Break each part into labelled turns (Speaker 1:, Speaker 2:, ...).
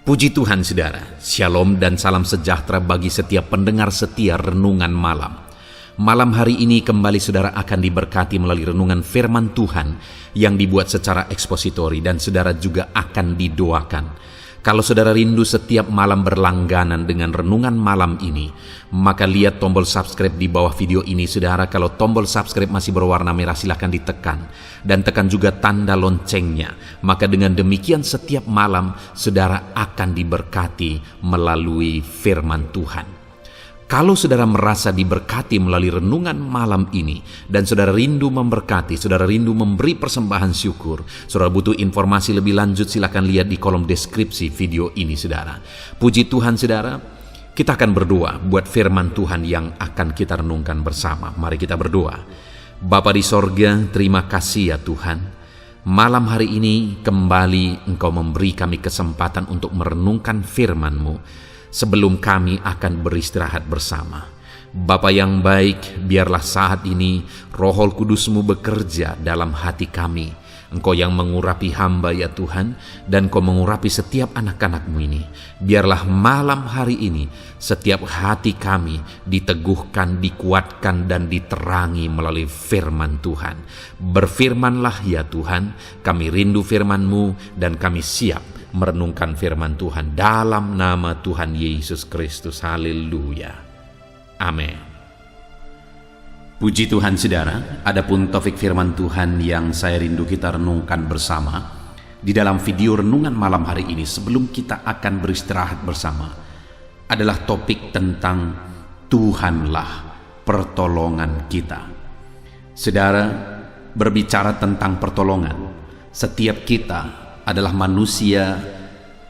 Speaker 1: Puji Tuhan saudara, shalom dan salam sejahtera bagi setiap pendengar setia Renungan Malam. Malam hari ini kembali saudara akan diberkati melalui renungan firman Tuhan yang dibuat secara ekspositori dan saudara juga akan didoakan. Kalau saudara rindu setiap malam berlangganan dengan renungan malam ini, maka lihat tombol subscribe di bawah video ini saudara. Kalau tombol subscribe masih berwarna merah silahkan ditekan dan tekan juga tanda loncengnya. Maka dengan demikian setiap malam saudara akan diberkati melalui firman Tuhan. Kalau saudara merasa diberkati melalui renungan malam ini dan saudara rindu memberkati, saudara rindu memberi persembahan syukur, saudara butuh informasi lebih lanjut, silakan lihat di kolom deskripsi video ini saudara. Puji Tuhan saudara, kita akan berdoa buat firman Tuhan yang akan kita renungkan bersama. Mari kita berdoa. Bapa di sorga, terima kasih ya Tuhan. Malam hari ini kembali Engkau memberi kami kesempatan untuk merenungkan firman-Mu. Sebelum kami akan beristirahat bersama. Bapa yang baik, biarlah saat ini Roh Kudus-Mu bekerja dalam hati kami. Engkau yang mengurapi hamba ya Tuhan, dan Engkau mengurapi setiap anak-anak-Mu ini. Biarlah malam hari ini setiap hati kami diteguhkan, dikuatkan, dan diterangi melalui firman Tuhan. Berfirmanlah ya Tuhan, kami rindu firman-Mu dan kami siap merenungkan firman Tuhan dalam nama Tuhan Yesus Kristus. Haleluya. Amin. Puji Tuhan saudara, adapun topik firman Tuhan yang saya rindu kita renungkan bersama di dalam video renungan malam hari ini sebelum kita akan beristirahat bersama adalah topik tentang Tuhanlah pertolongan kita. Saudara, berbicara tentang pertolongan, setiap kita adalah manusia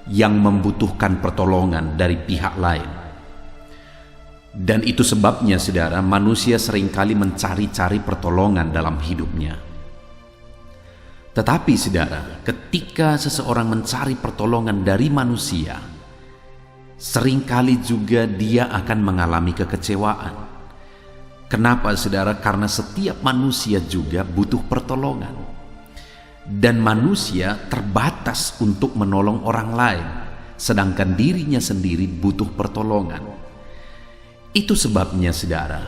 Speaker 1: yang membutuhkan pertolongan dari pihak lain. Dan itu sebabnya saudara, manusia seringkali mencari-cari pertolongan dalam hidupnya. Tetapi saudara, ketika seseorang mencari pertolongan dari manusia, seringkali juga dia akan mengalami kekecewaan. Kenapa saudara? Karena setiap manusia juga butuh pertolongan. Dan manusia terbatas untuk menolong orang lain, sedangkan dirinya sendiri butuh pertolongan. Itu sebabnya saudara,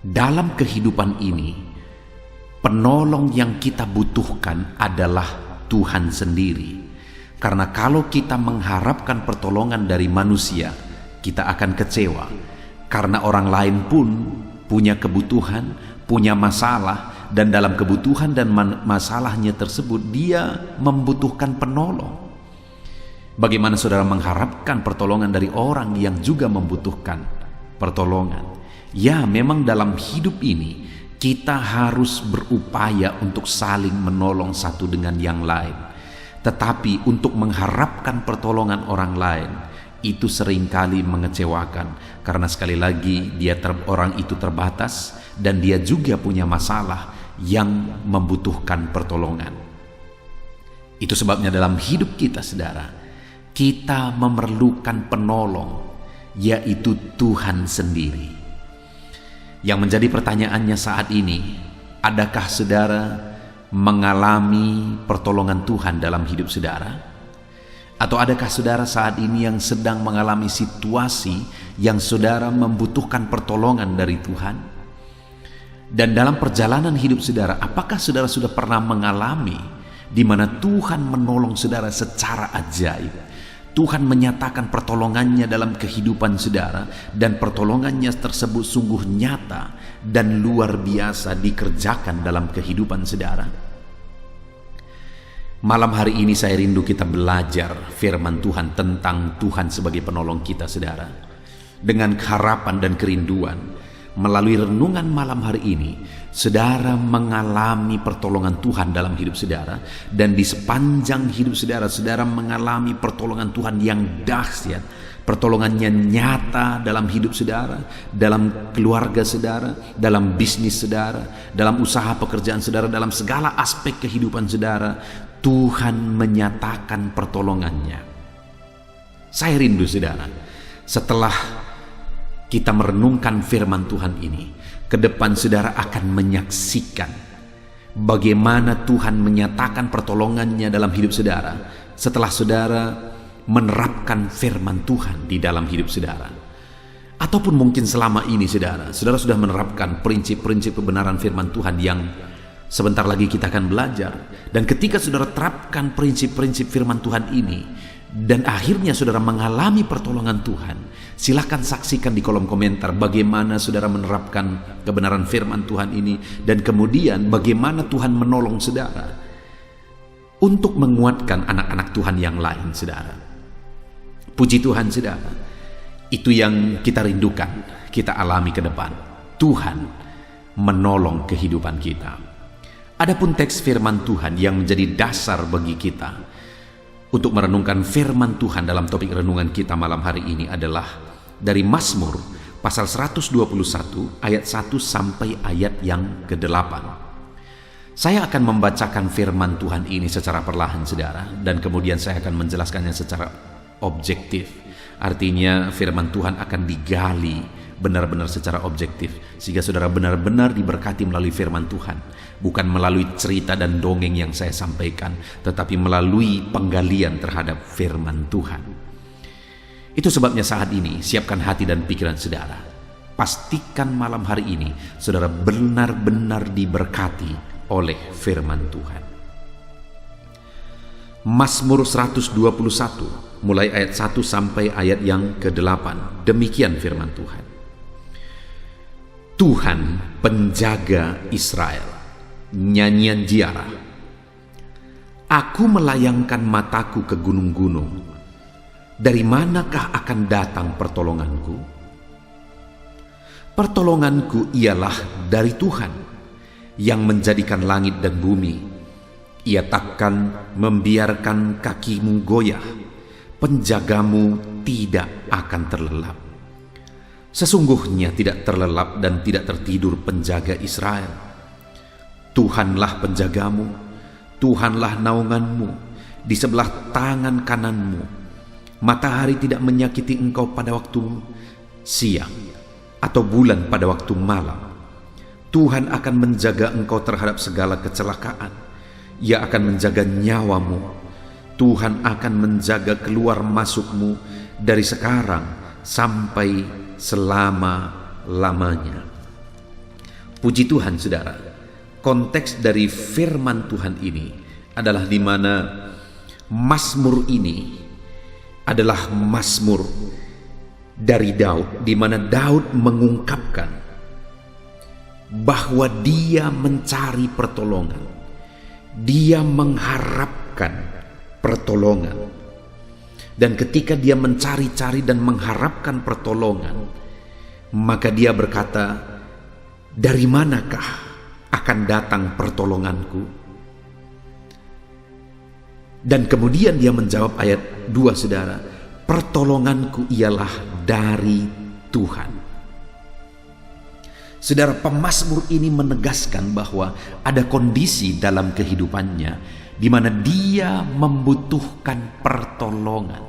Speaker 1: dalam kehidupan ini, penolong yang kita butuhkan adalah Tuhan sendiri. Karena kalau kita mengharapkan pertolongan dari manusia, kita akan kecewa. Karena orang lain pun punya kebutuhan, punya masalah, dan dalam kebutuhan dan masalahnya tersebut dia membutuhkan penolong. Bagaimana saudara mengharapkan pertolongan dari orang yang juga membutuhkan pertolongan? Ya, memang dalam hidup ini kita harus berupaya untuk saling menolong satu dengan yang lain. Tetapi untuk mengharapkan pertolongan orang lain itu seringkali mengecewakan, karena sekali lagi orang itu terbatas dan dia juga punya masalah yang membutuhkan pertolongan. Itu sebabnya dalam hidup kita saudara, kita memerlukan penolong, yaitu Tuhan sendiri. Yang menjadi pertanyaannya saat ini, adakah saudara mengalami pertolongan Tuhan dalam hidup saudara? Atau adakah saudara saat ini yang sedang mengalami situasi yang saudara membutuhkan pertolongan dari Tuhan? Dan dalam perjalanan hidup saudara, apakah saudara sudah pernah mengalami di mana Tuhan menolong saudara secara ajaib? Tuhan menyatakan pertolongannya dalam kehidupan saudara, dan pertolongannya tersebut sungguh nyata dan luar biasa dikerjakan dalam kehidupan saudara. Malam hari ini saya rindu kita belajar firman Tuhan tentang Tuhan sebagai penolong kita saudara. Dengan harapan dan kerinduan, melalui renungan malam hari ini, saudara mengalami pertolongan Tuhan dalam hidup saudara, dan di sepanjang hidup saudara, saudara mengalami pertolongan Tuhan yang dahsyat, pertolongannya nyata dalam hidup saudara, dalam keluarga saudara, dalam bisnis saudara, dalam usaha pekerjaan saudara, dalam segala aspek kehidupan saudara. Tuhan menyatakan pertolongannya. Saya rindu saudara, setelah kita merenungkan firman Tuhan ini, ke depan saudara akan menyaksikan bagaimana Tuhan menyatakan pertolongannya dalam hidup saudara setelah saudara menerapkan firman Tuhan di dalam hidup saudara. Ataupun mungkin selama ini saudara sudah menerapkan prinsip-prinsip kebenaran firman Tuhan yang sebentar lagi kita akan belajar. Dan ketika saudara terapkan prinsip-prinsip firman Tuhan ini dan akhirnya saudara mengalami pertolongan Tuhan, silahkan saksikan di kolom komentar bagaimana saudara menerapkan kebenaran firman Tuhan ini, dan kemudian bagaimana Tuhan menolong saudara untuk menguatkan anak-anak Tuhan yang lain saudara. Puji Tuhan saudara, itu yang kita rindukan, kita alami ke depan. Tuhan menolong kehidupan kita. Adapun teks firman Tuhan yang menjadi dasar bagi kita untuk merenungkan firman Tuhan dalam topik renungan kita malam hari ini adalah dari Mazmur pasal 121 ayat 1 sampai ayat yang ke-8. Saya akan membacakan firman Tuhan ini secara perlahan saudara, dan kemudian saya akan menjelaskannya secara objektif. Artinya firman Tuhan akan digali benar-benar secara objektif, sehingga saudara benar-benar diberkati melalui firman Tuhan, bukan melalui cerita dan dongeng yang saya sampaikan, tetapi melalui penggalian terhadap firman Tuhan. Itu sebabnya saat ini siapkan hati dan pikiran saudara. Pastikan malam hari ini saudara benar-benar diberkati oleh firman Tuhan. Mazmur 121 mulai ayat 1 sampai ayat yang ke-8. Demikian firman Tuhan. Tuhan penjaga Israel. Nyanyian ziarah. Aku melayangkan mataku ke gunung-gunung. Dari manakah akan datang pertolonganku? Pertolonganku ialah dari Tuhan yang menjadikan langit dan bumi. Ia takkan membiarkan kakimu goyah. Penjagamu tidak akan terlelap. Sesungguhnya tidak terlelap dan tidak tertidur penjaga Israel. Tuhanlah penjagamu, Tuhanlah naunganmu di sebelah tangan kananmu. Matahari tidak menyakiti engkau pada waktu siang, atau bulan pada waktu malam. Tuhan akan menjaga engkau terhadap segala kecelakaan. Ia akan menjaga nyawamu. Tuhan akan menjaga keluar masukmu dari sekarang sampai selama-lamanya. Puji Tuhan saudara, konteks dari firman Tuhan ini adalah di mana Mazmur ini adalah Mazmur dari Daud, di mana Daud mengungkapkan bahwa dia mencari pertolongan, dia mengharapkan pertolongan. Dan ketika dia mencari-cari dan mengharapkan pertolongan, maka dia berkata, dari manakah akan datang pertolonganku? Dan kemudian dia menjawab ayat 2 saudara, pertolonganku ialah dari Tuhan. Saudara, pemazmur ini menegaskan bahwa ada kondisi dalam kehidupannya di mana dia membutuhkan pertolongan.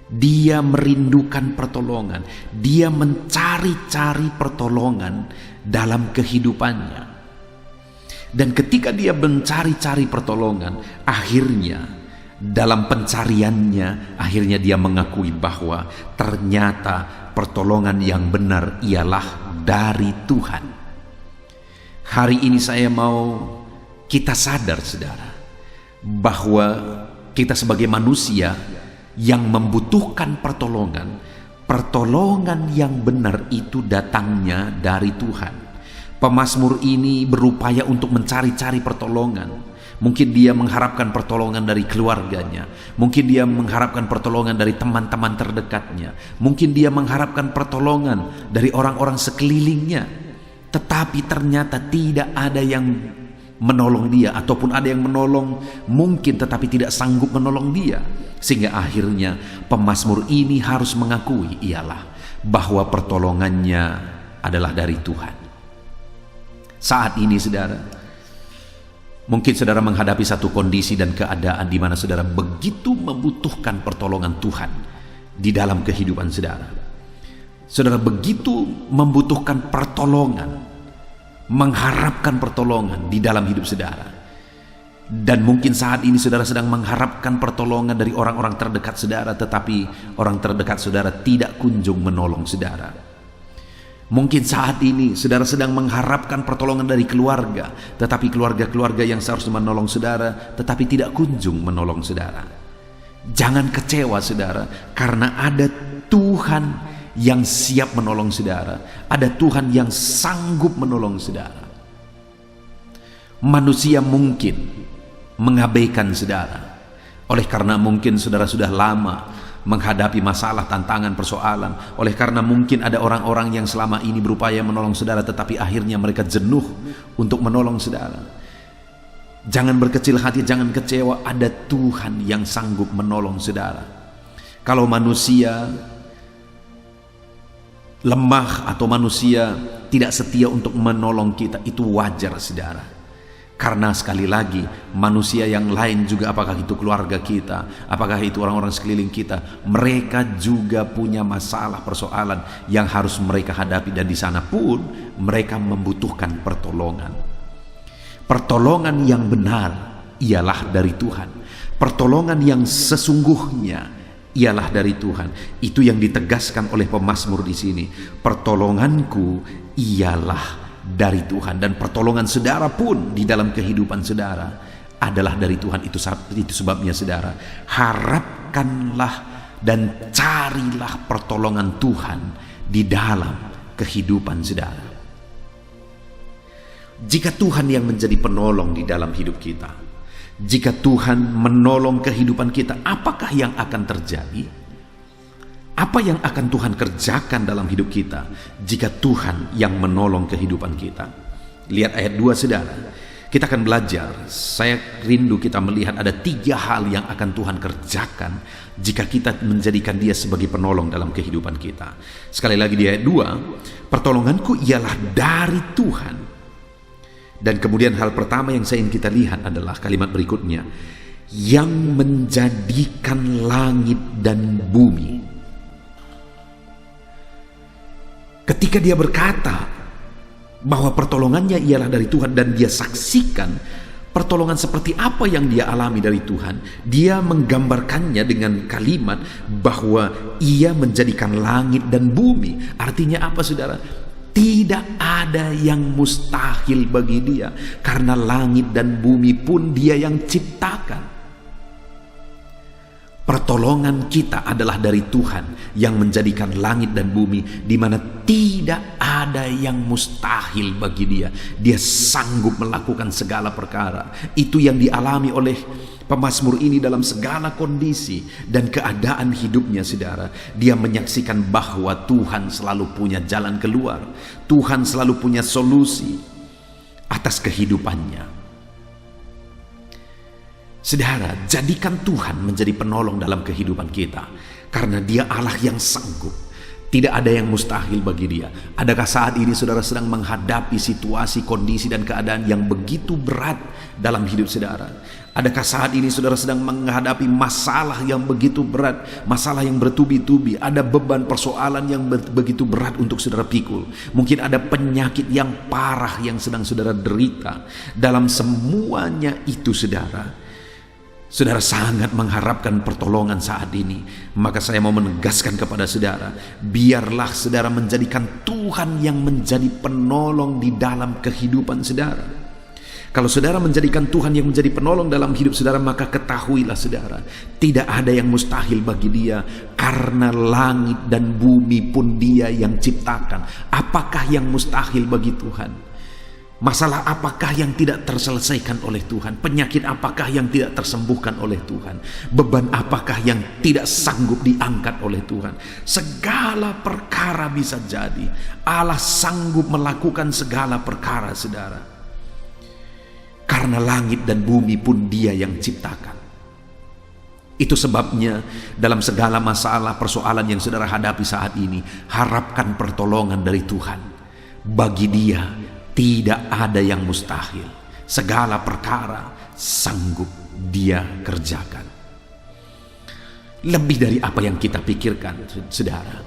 Speaker 1: Dia merindukan pertolongan. Dia mencari-cari pertolongan dalam kehidupannya. Dan ketika dia mencari-cari pertolongan, akhirnya dalam pencariannya, akhirnya dia mengakui bahwa ternyata pertolongan yang benar ialah dari Tuhan. Hari ini saya mau kita sadar saudara, bahwa kita sebagai manusia yang membutuhkan pertolongan, pertolongan yang benar itu datangnya dari Tuhan. Pemazmur ini berupaya untuk mencari-cari pertolongan. Mungkin dia mengharapkan pertolongan dari keluarganya, mungkin dia mengharapkan pertolongan dari teman-teman terdekatnya, mungkin dia mengharapkan pertolongan dari orang-orang sekelilingnya. Tetapi ternyata tidak ada yang menolong dia, ataupun ada yang menolong mungkin tetapi tidak sanggup menolong dia, sehingga akhirnya pemazmur ini harus mengakui ialah bahwa pertolongannya adalah dari Tuhan. Saat ini saudara, mungkin saudara menghadapi satu kondisi dan keadaan di mana saudara begitu membutuhkan pertolongan Tuhan di dalam kehidupan saudara. Saudara begitu membutuhkan pertolongan, mengharapkan pertolongan di dalam hidup saudara. Dan mungkin saat ini saudara sedang mengharapkan pertolongan dari orang-orang terdekat saudara, tetapi orang terdekat saudara tidak kunjung menolong saudara. Mungkin saat ini saudara sedang mengharapkan pertolongan dari keluarga, tetapi keluarga-keluarga yang seharusnya menolong saudara, tetapi tidak kunjung menolong saudara. Jangan kecewa saudara, karena ada Tuhan yang siap menolong saudara. Ada Tuhan yang sanggup menolong saudara. Manusia mungkin mengabaikan saudara, oleh karena mungkin saudara sudah lama menghadapi masalah, tantangan, persoalan. Oleh karena mungkin ada orang-orang yang selama ini berupaya menolong saudara, tetapi akhirnya mereka jenuh untuk menolong saudara. Jangan berkecil hati, jangan kecewa. Ada Tuhan yang sanggup menolong saudara. Kalau manusia lemah atau manusia tidak setia untuk menolong kita, itu wajar saudara. Karena sekali lagi, manusia yang lain juga, apakah itu keluarga kita, apakah itu orang-orang sekeliling kita, mereka juga punya masalah, persoalan yang harus mereka hadapi, dan di sana pun mereka membutuhkan pertolongan. Pertolongan yang benar ialah dari Tuhan. Pertolongan yang sesungguhnya ialah dari Tuhan. Itu yang ditegaskan oleh pemazmur di sini. Pertolonganku ialah dari Tuhan, dan pertolongan saudara pun di dalam kehidupan saudara adalah dari Tuhan. Itu sebabnya saudara, harapkanlah dan carilah pertolongan Tuhan di dalam kehidupan saudara. Jika Tuhan yang menjadi penolong di dalam hidup kita, jika Tuhan menolong kehidupan kita, apakah yang akan terjadi? Apa yang akan Tuhan kerjakan dalam hidup kita jika Tuhan yang menolong kehidupan kita? Lihat ayat 2 saudara. Kita akan belajar. Saya rindu kita melihat ada 3 hal yang akan Tuhan kerjakan jika kita menjadikan Dia sebagai penolong dalam kehidupan kita. Sekali lagi di ayat 2, pertolonganku ialah dari Tuhan. Dan kemudian hal pertama yang saya ingin kita lihat adalah kalimat berikutnya, yang menjadikan langit dan bumi. Ketika dia berkata bahwa pertolongannya ialah dari Tuhan, dan dia saksikan pertolongan seperti apa yang dia alami dari Tuhan, dia menggambarkannya dengan kalimat bahwa ia menjadikan langit dan bumi. Artinya apa saudara? Tidak ada yang mustahil bagi dia, karena langit dan bumi pun dia yang ciptakan. Pertolongan kita adalah dari Tuhan yang menjadikan langit dan bumi, di mana tidak ada yang mustahil bagi Dia. Dia sanggup melakukan segala perkara. Itu yang dialami oleh pemazmur ini dalam segala kondisi dan keadaan hidupnya saudara. Dia menyaksikan bahwa Tuhan selalu punya jalan keluar. Tuhan selalu punya solusi atas kehidupannya. Saudara, jadikan Tuhan menjadi penolong dalam kehidupan kita, karena Dia Allah yang sanggup. Tidak ada yang mustahil bagi Dia. Adakah saat ini saudara sedang menghadapi situasi, kondisi, dan keadaan yang begitu berat dalam hidup saudara? Adakah saat ini saudara sedang menghadapi masalah yang begitu berat, masalah yang bertubi-tubi, ada beban persoalan yang begitu berat untuk saudara pikul? Mungkin ada penyakit yang parah yang sedang saudara derita. Dalam semuanya itu saudara, saudara sangat mengharapkan pertolongan saat ini. Maka saya mau menegaskan kepada saudara, biarlah saudara menjadikan Tuhan yang menjadi penolong di dalam kehidupan saudara. Kalau saudara menjadikan Tuhan yang menjadi penolong dalam hidup saudara, maka ketahuilah saudara, tidak ada yang mustahil bagi Dia, karena langit dan bumi pun Dia yang ciptakan. Apakah yang mustahil bagi Tuhan? Masalah apakah yang tidak terselesaikan oleh Tuhan? Penyakit apakah yang tidak tersembuhkan oleh Tuhan? Beban apakah yang tidak sanggup diangkat oleh Tuhan? Segala perkara bisa jadi. Allah sanggup melakukan segala perkara saudara, karena langit dan bumi pun Dia yang ciptakan. Itu sebabnya dalam segala masalah, persoalan yang saudara hadapi saat ini, harapkan pertolongan dari Tuhan. Bagi Dia tidak ada yang mustahil. Segala perkara sanggup Dia kerjakan. Lebih dari apa yang kita pikirkan, saudara.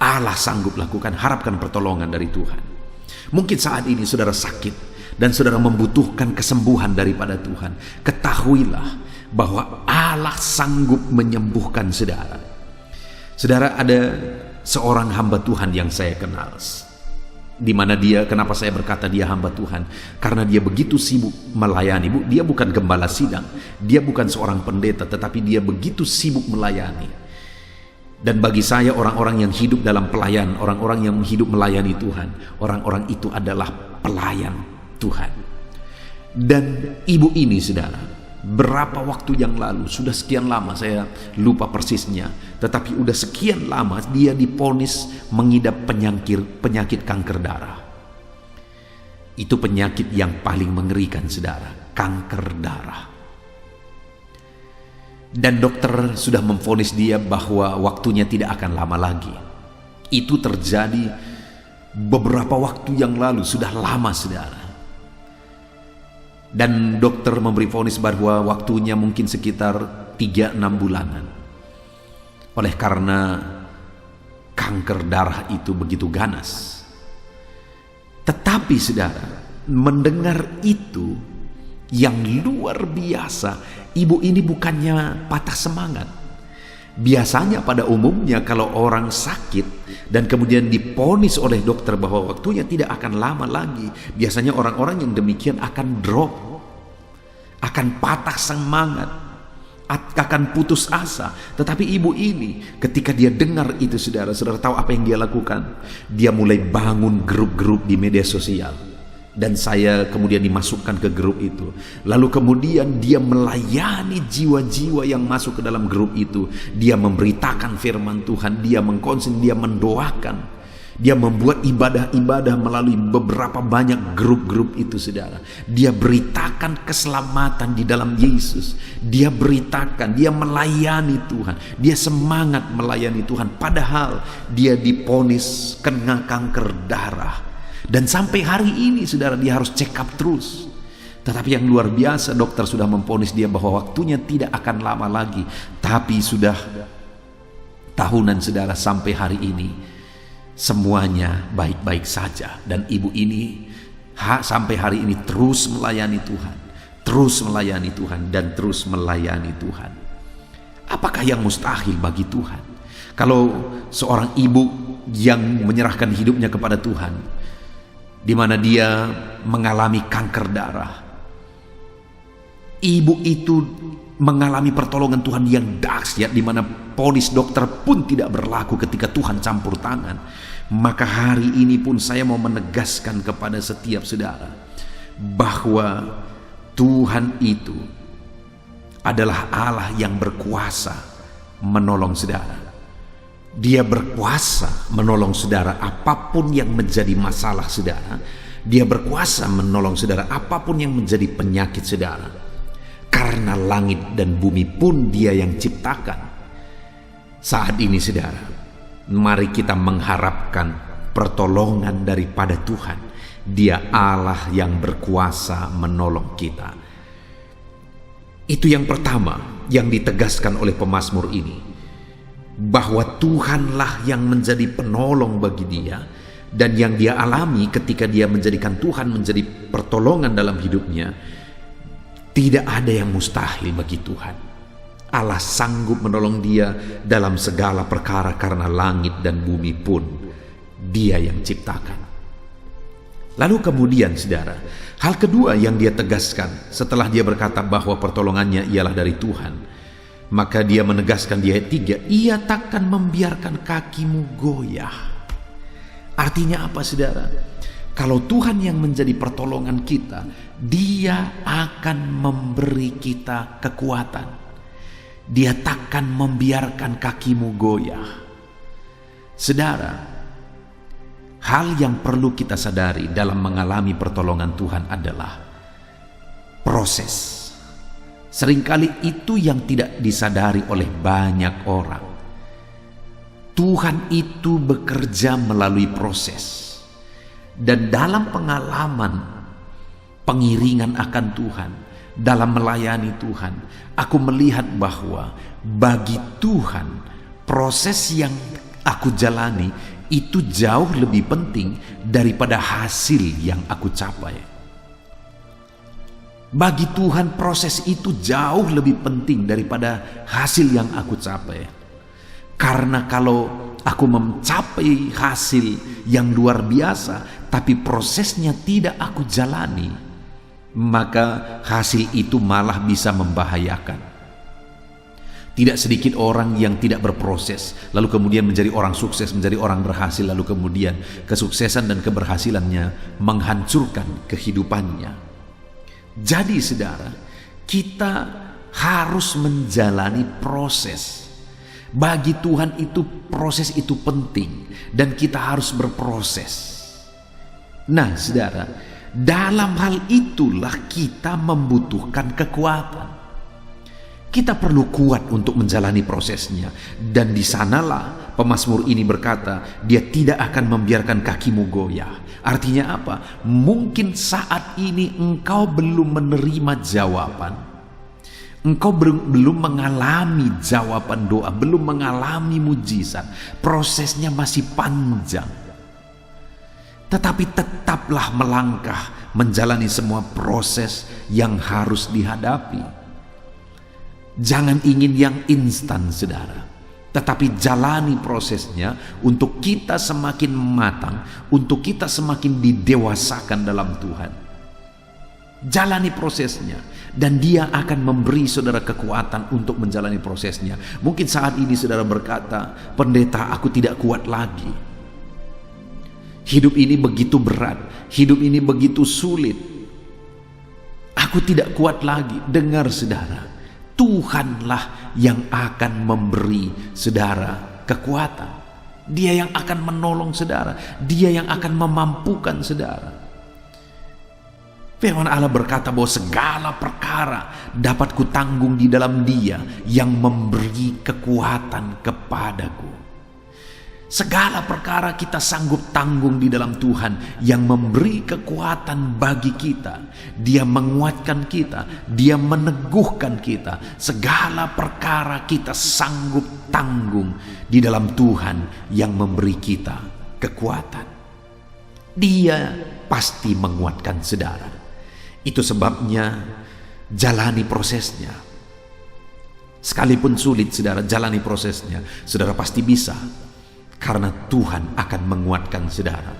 Speaker 1: Allah sanggup lakukan. Harapkan pertolongan dari Tuhan. Mungkin saat ini saudara sakit, dan saudara membutuhkan kesembuhan daripada Tuhan, ketahuilah bahwa Allah sanggup menyembuhkan saudara. Saudara, ada seorang hamba Tuhan yang saya kenal, di mana dia, kenapa saya berkata dia hamba Tuhan? Karena dia begitu sibuk melayani. Dia bukan gembala sidang, dia bukan seorang pendeta, tetapi dia begitu sibuk melayani. Dan bagi saya, orang-orang yang hidup dalam pelayan, orang-orang yang hidup melayani Tuhan, orang-orang itu adalah pelayan Tuhan. Dan ibu ini, saudara, berapa waktu yang lalu, sudah sekian lama, saya lupa persisnya, tetapi udah sekian lama dia divonis mengidap penyakit kanker darah. Itu penyakit yang paling mengerikan, saudara, kanker darah. Dan dokter sudah memvonis dia bahwa waktunya tidak akan lama lagi. Itu terjadi beberapa waktu yang lalu, sudah lama, saudara. Dan dokter memberi vonis bahwa waktunya mungkin sekitar 3-6 bulanan. Oleh karena kanker darah itu begitu ganas. Tetapi saudara, mendengar itu yang luar biasa, ibu ini bukannya patah semangat. Biasanya pada umumnya kalau orang sakit dan kemudian divonis oleh dokter bahwa waktunya tidak akan lama lagi, biasanya orang-orang yang demikian akan drop, akan patah semangat, akan putus asa. Tetapi ibu ini ketika dia dengar itu, saudara tahu apa yang dia lakukan? Dia mulai bangun grup-grup di media sosial. Dan saya kemudian dimasukkan ke grup itu. Lalu kemudian dia melayani jiwa-jiwa yang masuk ke dalam grup itu. Dia memberitakan firman Tuhan, dia mengkonsen, dia mendoakan. Dia membuat ibadah-ibadah melalui beberapa banyak grup-grup itu, saudara. Dia beritakan keselamatan di dalam Yesus. Dia beritakan, dia melayani Tuhan. Dia semangat melayani Tuhan. Padahal dia divonis kena kanker darah. Dan sampai hari ini, saudara, dia harus check up terus. Tetapi yang luar biasa, dokter sudah memvonis dia bahwa waktunya tidak akan lama lagi. Tapi sudah tahunan, saudara, sampai hari ini semuanya baik-baik saja. Dan ibu ini sampai hari ini terus melayani Tuhan, terus melayani Tuhan, dan terus melayani Tuhan. Apakah yang mustahil bagi Tuhan? Kalau seorang ibu yang menyerahkan hidupnya kepada Tuhan, di mana dia mengalami kanker darah, ibu itu mengalami pertolongan Tuhan yang dahsyat, di mana vonis dokter pun tidak berlaku ketika Tuhan campur tangan. Maka hari ini pun saya mau menegaskan kepada setiap saudara bahwa Tuhan itu adalah Allah yang berkuasa menolong saudara. Dia berkuasa menolong saudara apapun yang menjadi masalah saudara. Dia berkuasa menolong saudara apapun yang menjadi penyakit saudara. Karena langit dan bumi pun dia yang ciptakan. Saat ini, saudara, mari kita mengharapkan pertolongan daripada Tuhan. Dia Allah yang berkuasa menolong kita. Itu yang pertama yang ditegaskan oleh pemazmur ini, bahwa Tuhanlah yang menjadi penolong bagi dia. Dan yang dia alami ketika dia menjadikan Tuhan menjadi pertolongan dalam hidupnya, tidak ada yang mustahil bagi Tuhan. Allah sanggup menolong dia dalam segala perkara, karena langit dan bumi pun dia yang ciptakan. Lalu kemudian, saudara, hal kedua yang dia tegaskan setelah dia berkata bahwa pertolongannya ialah dari Tuhan, maka dia menegaskan di ayat 3, ia takkan membiarkan kakimu goyah. Artinya apa, saudara? Kalau Tuhan yang menjadi pertolongan kita, dia akan memberi kita kekuatan. Dia takkan membiarkan kakimu goyah. Saudara, hal yang perlu kita sadari dalam mengalami pertolongan Tuhan adalah proses. Seringkali itu yang tidak disadari oleh banyak orang. Tuhan itu bekerja melalui proses. Dan dalam pengalaman pengiringan akan Tuhan, dalam melayani Tuhan, aku melihat bahwa bagi Tuhan proses yang aku jalani itu jauh lebih penting daripada hasil yang aku capai. Bagi Tuhan proses itu jauh lebih penting daripada hasil yang aku capai. Karena kalau aku mencapai hasil yang luar biasa, tapi prosesnya tidak aku jalani, maka hasil itu malah bisa membahayakan. Tidak sedikit orang yang tidak berproses, lalu kemudian menjadi orang sukses, menjadi orang berhasil, lalu kemudian kesuksesan dan keberhasilannya menghancurkan kehidupannya. Jadi saudara, kita harus menjalani proses. Bagi Tuhan itu proses itu penting dan kita harus berproses. Nah saudara, dalam hal itulah kita membutuhkan kekuatan. Kita perlu kuat untuk menjalani prosesnya. Dan di sanalah pemazmur ini berkata, dia tidak akan membiarkan kakimu goyah. Artinya apa? Mungkin saat ini engkau belum menerima jawaban. Engkau belum mengalami jawaban doa, belum mengalami mujizat. Prosesnya masih panjang. Tetapi tetaplah melangkah menjalani semua proses yang harus dihadapi. Jangan ingin yang instan saudara, tetapi jalani prosesnya untuk kita semakin matang, untuk kita semakin didewasakan dalam Tuhan. Jalani prosesnya dan dia akan memberi saudara kekuatan untuk menjalani prosesnya. Mungkin saat ini saudara berkata, pendeta aku tidak kuat lagi. Hidup ini begitu berat, hidup ini begitu sulit. Aku tidak kuat lagi. Dengar saudara, Tuhanlah yang akan memberi saudara kekuatan. Dia yang akan menolong saudara. Dia yang akan memampukan saudara. Firman Allah berkata bahwa segala perkara dapat kutanggung di dalam Dia yang memberi kekuatan kepadaku. Segala perkara kita sanggup tanggung di dalam Tuhan yang memberi kekuatan bagi kita. Dia menguatkan kita, Dia meneguhkan kita. Segala perkara kita sanggup tanggung di dalam Tuhan yang memberi kita kekuatan. Dia pasti menguatkan saudara. Itu sebabnya jalani prosesnya. Sekalipun sulit saudara, jalani prosesnya. Saudara pasti bisa. Karena Tuhan akan menguatkan saudara.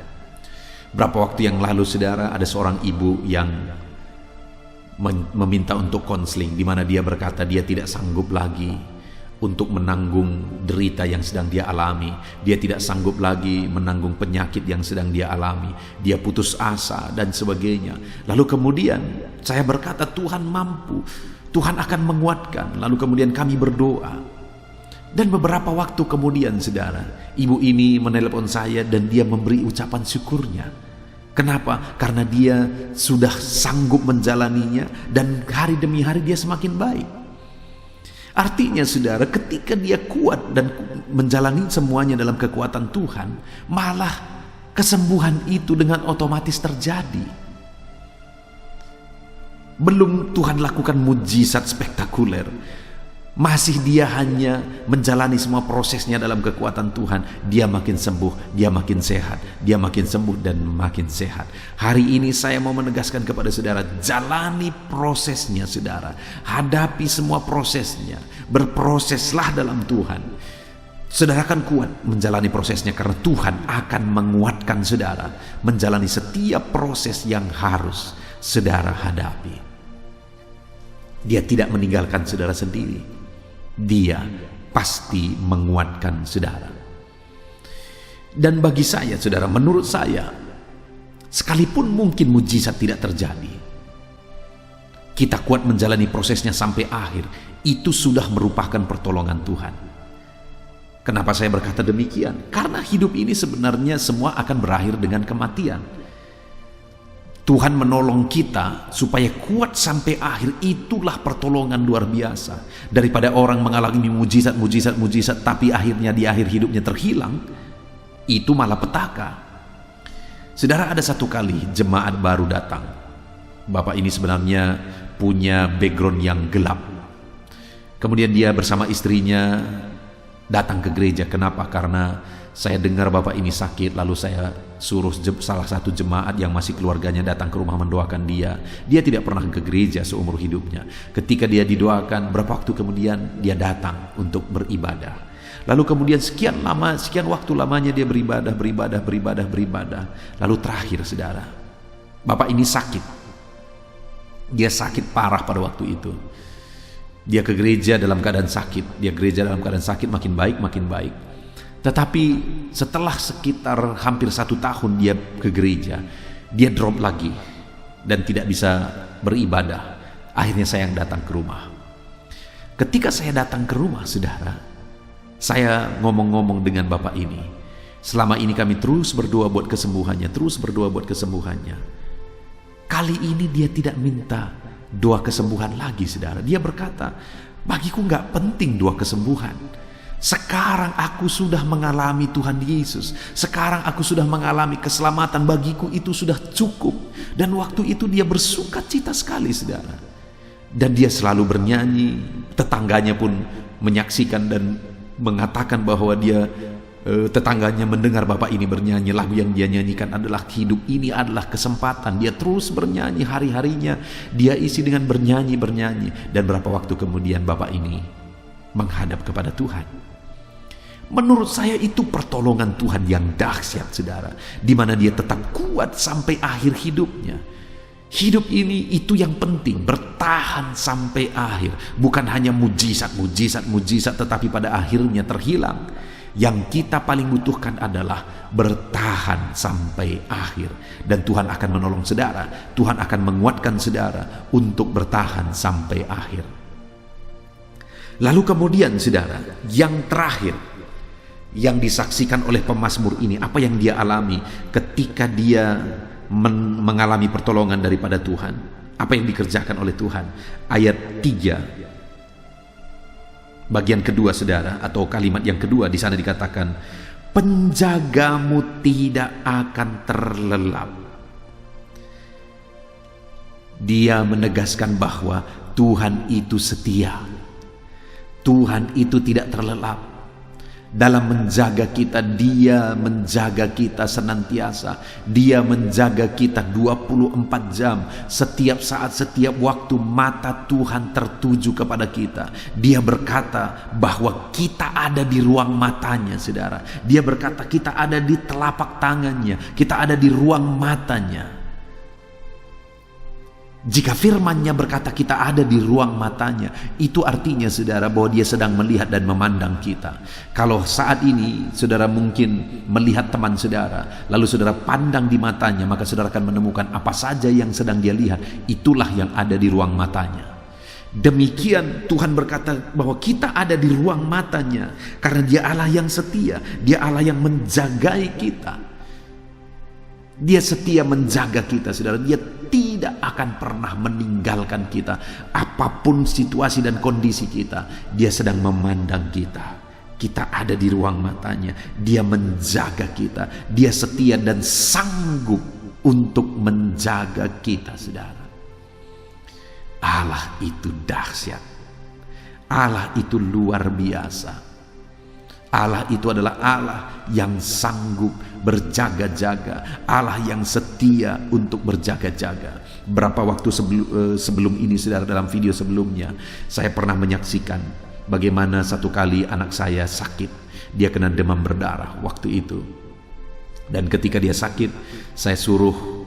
Speaker 1: Berapa waktu yang lalu saudara, ada seorang ibu yang meminta untuk konseling, di mana dia berkata dia tidak sanggup lagi untuk menanggung derita yang sedang dia alami. Dia tidak sanggup lagi menanggung penyakit yang sedang dia alami. Dia putus asa dan sebagainya. Lalu kemudian saya berkata Tuhan mampu, Tuhan akan menguatkan. Lalu kemudian kami berdoa. Dan beberapa waktu kemudian saudara, ibu ini menelepon saya dan dia memberi ucapan syukurnya. Kenapa? Karena dia sudah sanggup menjalaninya dan hari demi hari dia semakin baik. Artinya saudara, ketika dia kuat dan menjalani semuanya dalam kekuatan Tuhan, malah kesembuhan itu dengan otomatis terjadi. Belum Tuhan lakukan mujizat spektakuler, masih dia hanya menjalani semua prosesnya dalam kekuatan Tuhan. Dia makin sembuh, dia makin sehat, dia makin sembuh dan makin sehat. Hari ini saya mau menegaskan kepada saudara, jalani prosesnya saudara. Hadapi semua prosesnya. Berproseslah dalam Tuhan. Saudara akan kuat menjalani prosesnya karena Tuhan akan menguatkan saudara menjalani setiap proses yang harus saudara hadapi. Dia tidak meninggalkan saudara sendiri. Dia pasti menguatkan saudara. Dan bagi saya saudara, menurut saya, sekalipun mungkin mujizat tidak terjadi, kita kuat menjalani prosesnya sampai akhir, itu sudah merupakan pertolongan Tuhan. Kenapa saya berkata demikian? Karena hidup ini sebenarnya semua akan berakhir dengan kematian. Tuhan menolong kita supaya kuat sampai akhir, itulah pertolongan luar biasa. Daripada orang mengalami mujizat, tapi akhirnya di akhir hidupnya terhilang, itu malah petaka. Saudara, ada satu kali jemaat baru datang. Bapak ini sebenarnya punya background yang gelap. Kemudian dia bersama istrinya datang ke gereja. Kenapa? Karena Saya dengar bapak ini sakit, lalu saya suruh salah satu jemaat yang masih keluarganya datang ke rumah mendoakan dia. Dia tidak pernah ke gereja seumur hidupnya. Ketika dia didoakan, berapa waktu kemudian dia datang untuk beribadah. Lalu kemudian sekian waktu lamanya dia beribadah. Lalu terakhir saudara, bapak ini sakit. Dia sakit parah pada waktu itu. Dia ke gereja dalam keadaan sakit. Makin baik. Tetapi setelah sekitar hampir 1 tahun dia ke gereja, dia drop lagi dan tidak bisa beribadah. Akhirnya saya yang datang ke rumah. Ketika saya datang ke rumah, saudara, saya ngomong-ngomong dengan bapak ini. Selama ini kami terus berdoa buat kesembuhannya. Kali ini dia tidak minta doa kesembuhan lagi, saudara. Dia berkata, bagiku gak penting doa kesembuhan. Sekarang aku sudah mengalami Tuhan Yesus. Sekarang aku sudah mengalami keselamatan. Bagiku itu sudah cukup. Dan waktu itu dia bersuka cita sekali, saudara. Dan dia selalu bernyanyi. Tetangganya pun menyaksikan dan mengatakan bahwa tetangganya mendengar bapak ini bernyanyi. Lagu yang dia nyanyikan adalah hidup ini adalah kesempatan. Dia terus bernyanyi hari-harinya. Dia isi dengan bernyanyi. Dan berapa waktu kemudian bapak ini menghadap kepada Tuhan. Menurut saya itu pertolongan Tuhan yang dahsyat, saudara. Di mana dia tetap kuat sampai akhir hidupnya. Hidup ini itu yang penting, bertahan sampai akhir. Bukan hanya mujizat, tetapi pada akhirnya terhilang. Yang kita paling butuhkan adalah bertahan sampai akhir. Dan Tuhan akan menolong saudara. Tuhan akan menguatkan saudara untuk bertahan sampai akhir. Lalu kemudian saudara, yang terakhir yang disaksikan oleh pemazmur ini, apa yang dia alami ketika dia mengalami pertolongan daripada Tuhan. Apa yang dikerjakan oleh Tuhan. Ayat 3 bagian kedua, saudara, atau kalimat yang kedua, di sana dikatakan, penjagamu tidak akan terlelap. Dia menegaskan bahwa Tuhan itu setia. Tuhan itu tidak terlelap. Dalam menjaga kita, dia menjaga kita senantiasa. Dia menjaga kita 24 jam. Setiap saat, setiap waktu mata Tuhan tertuju kepada kita. Dia berkata bahwa kita ada di ruang matanya, saudara. Dia berkata kita ada di telapak tangannya. Kita ada di ruang matanya. Jika firman-Nya berkata kita ada di ruang matanya, itu artinya, saudara, bahwa dia sedang melihat dan memandang kita. Kalau saat ini saudara mungkin melihat teman saudara, lalu saudara pandang di matanya, maka saudara akan menemukan apa saja yang sedang dia lihat. Itulah yang ada di ruang matanya. Demikian Tuhan berkata bahwa kita ada di ruang matanya, karena dia Allah yang setia. Dia Allah yang menjagai kita. Dia setia menjaga kita, saudara. Dia tidak akan pernah meninggalkan kita. Apapun situasi dan kondisi kita, dia sedang memandang kita. Kita ada di ruang matanya. Dia menjaga kita. Dia setia dan sanggup untuk menjaga kita, saudara. Allah itu dahsyat. Allah itu luar biasa. Allah itu adalah Allah yang sanggup berjaga-jaga. Allah yang setia untuk berjaga-jaga. Berapa waktu sebelum ini, saudara, dalam video sebelumnya, saya pernah menyaksikan bagaimana satu kali anak saya sakit. Dia kena demam berdarah waktu itu. Dan ketika dia sakit, saya suruh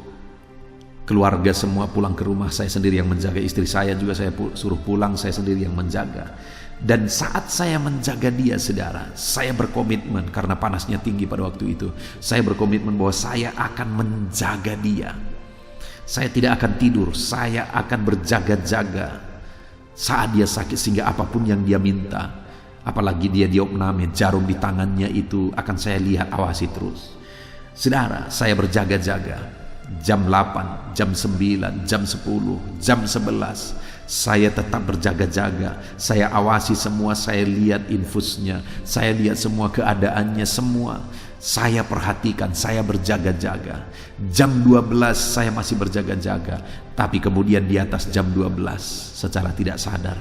Speaker 1: keluarga semua pulang ke rumah. Saya sendiri yang menjaga. Istri saya juga saya suruh pulang. Saya sendiri yang menjaga. Dan saat saya menjaga dia, saudara, saya berkomitmen, karena panasnya tinggi pada waktu itu, saya berkomitmen bahwa saya akan menjaga dia. Saya tidak akan tidur, saya akan berjaga-jaga saat dia sakit, sehingga apapun yang dia minta, apalagi dia diopname, jarum di tangannya itu akan saya lihat, awasi terus. Saudara, saya berjaga-jaga. Jam 8, jam 9, jam 10, jam 11, saya tetap berjaga-jaga. Saya awasi semua, saya lihat infusnya, saya lihat semua keadaannya, semua saya perhatikan, saya berjaga-jaga. Jam 12 saya masih berjaga-jaga. Tapi kemudian di atas jam 12, secara tidak sadar,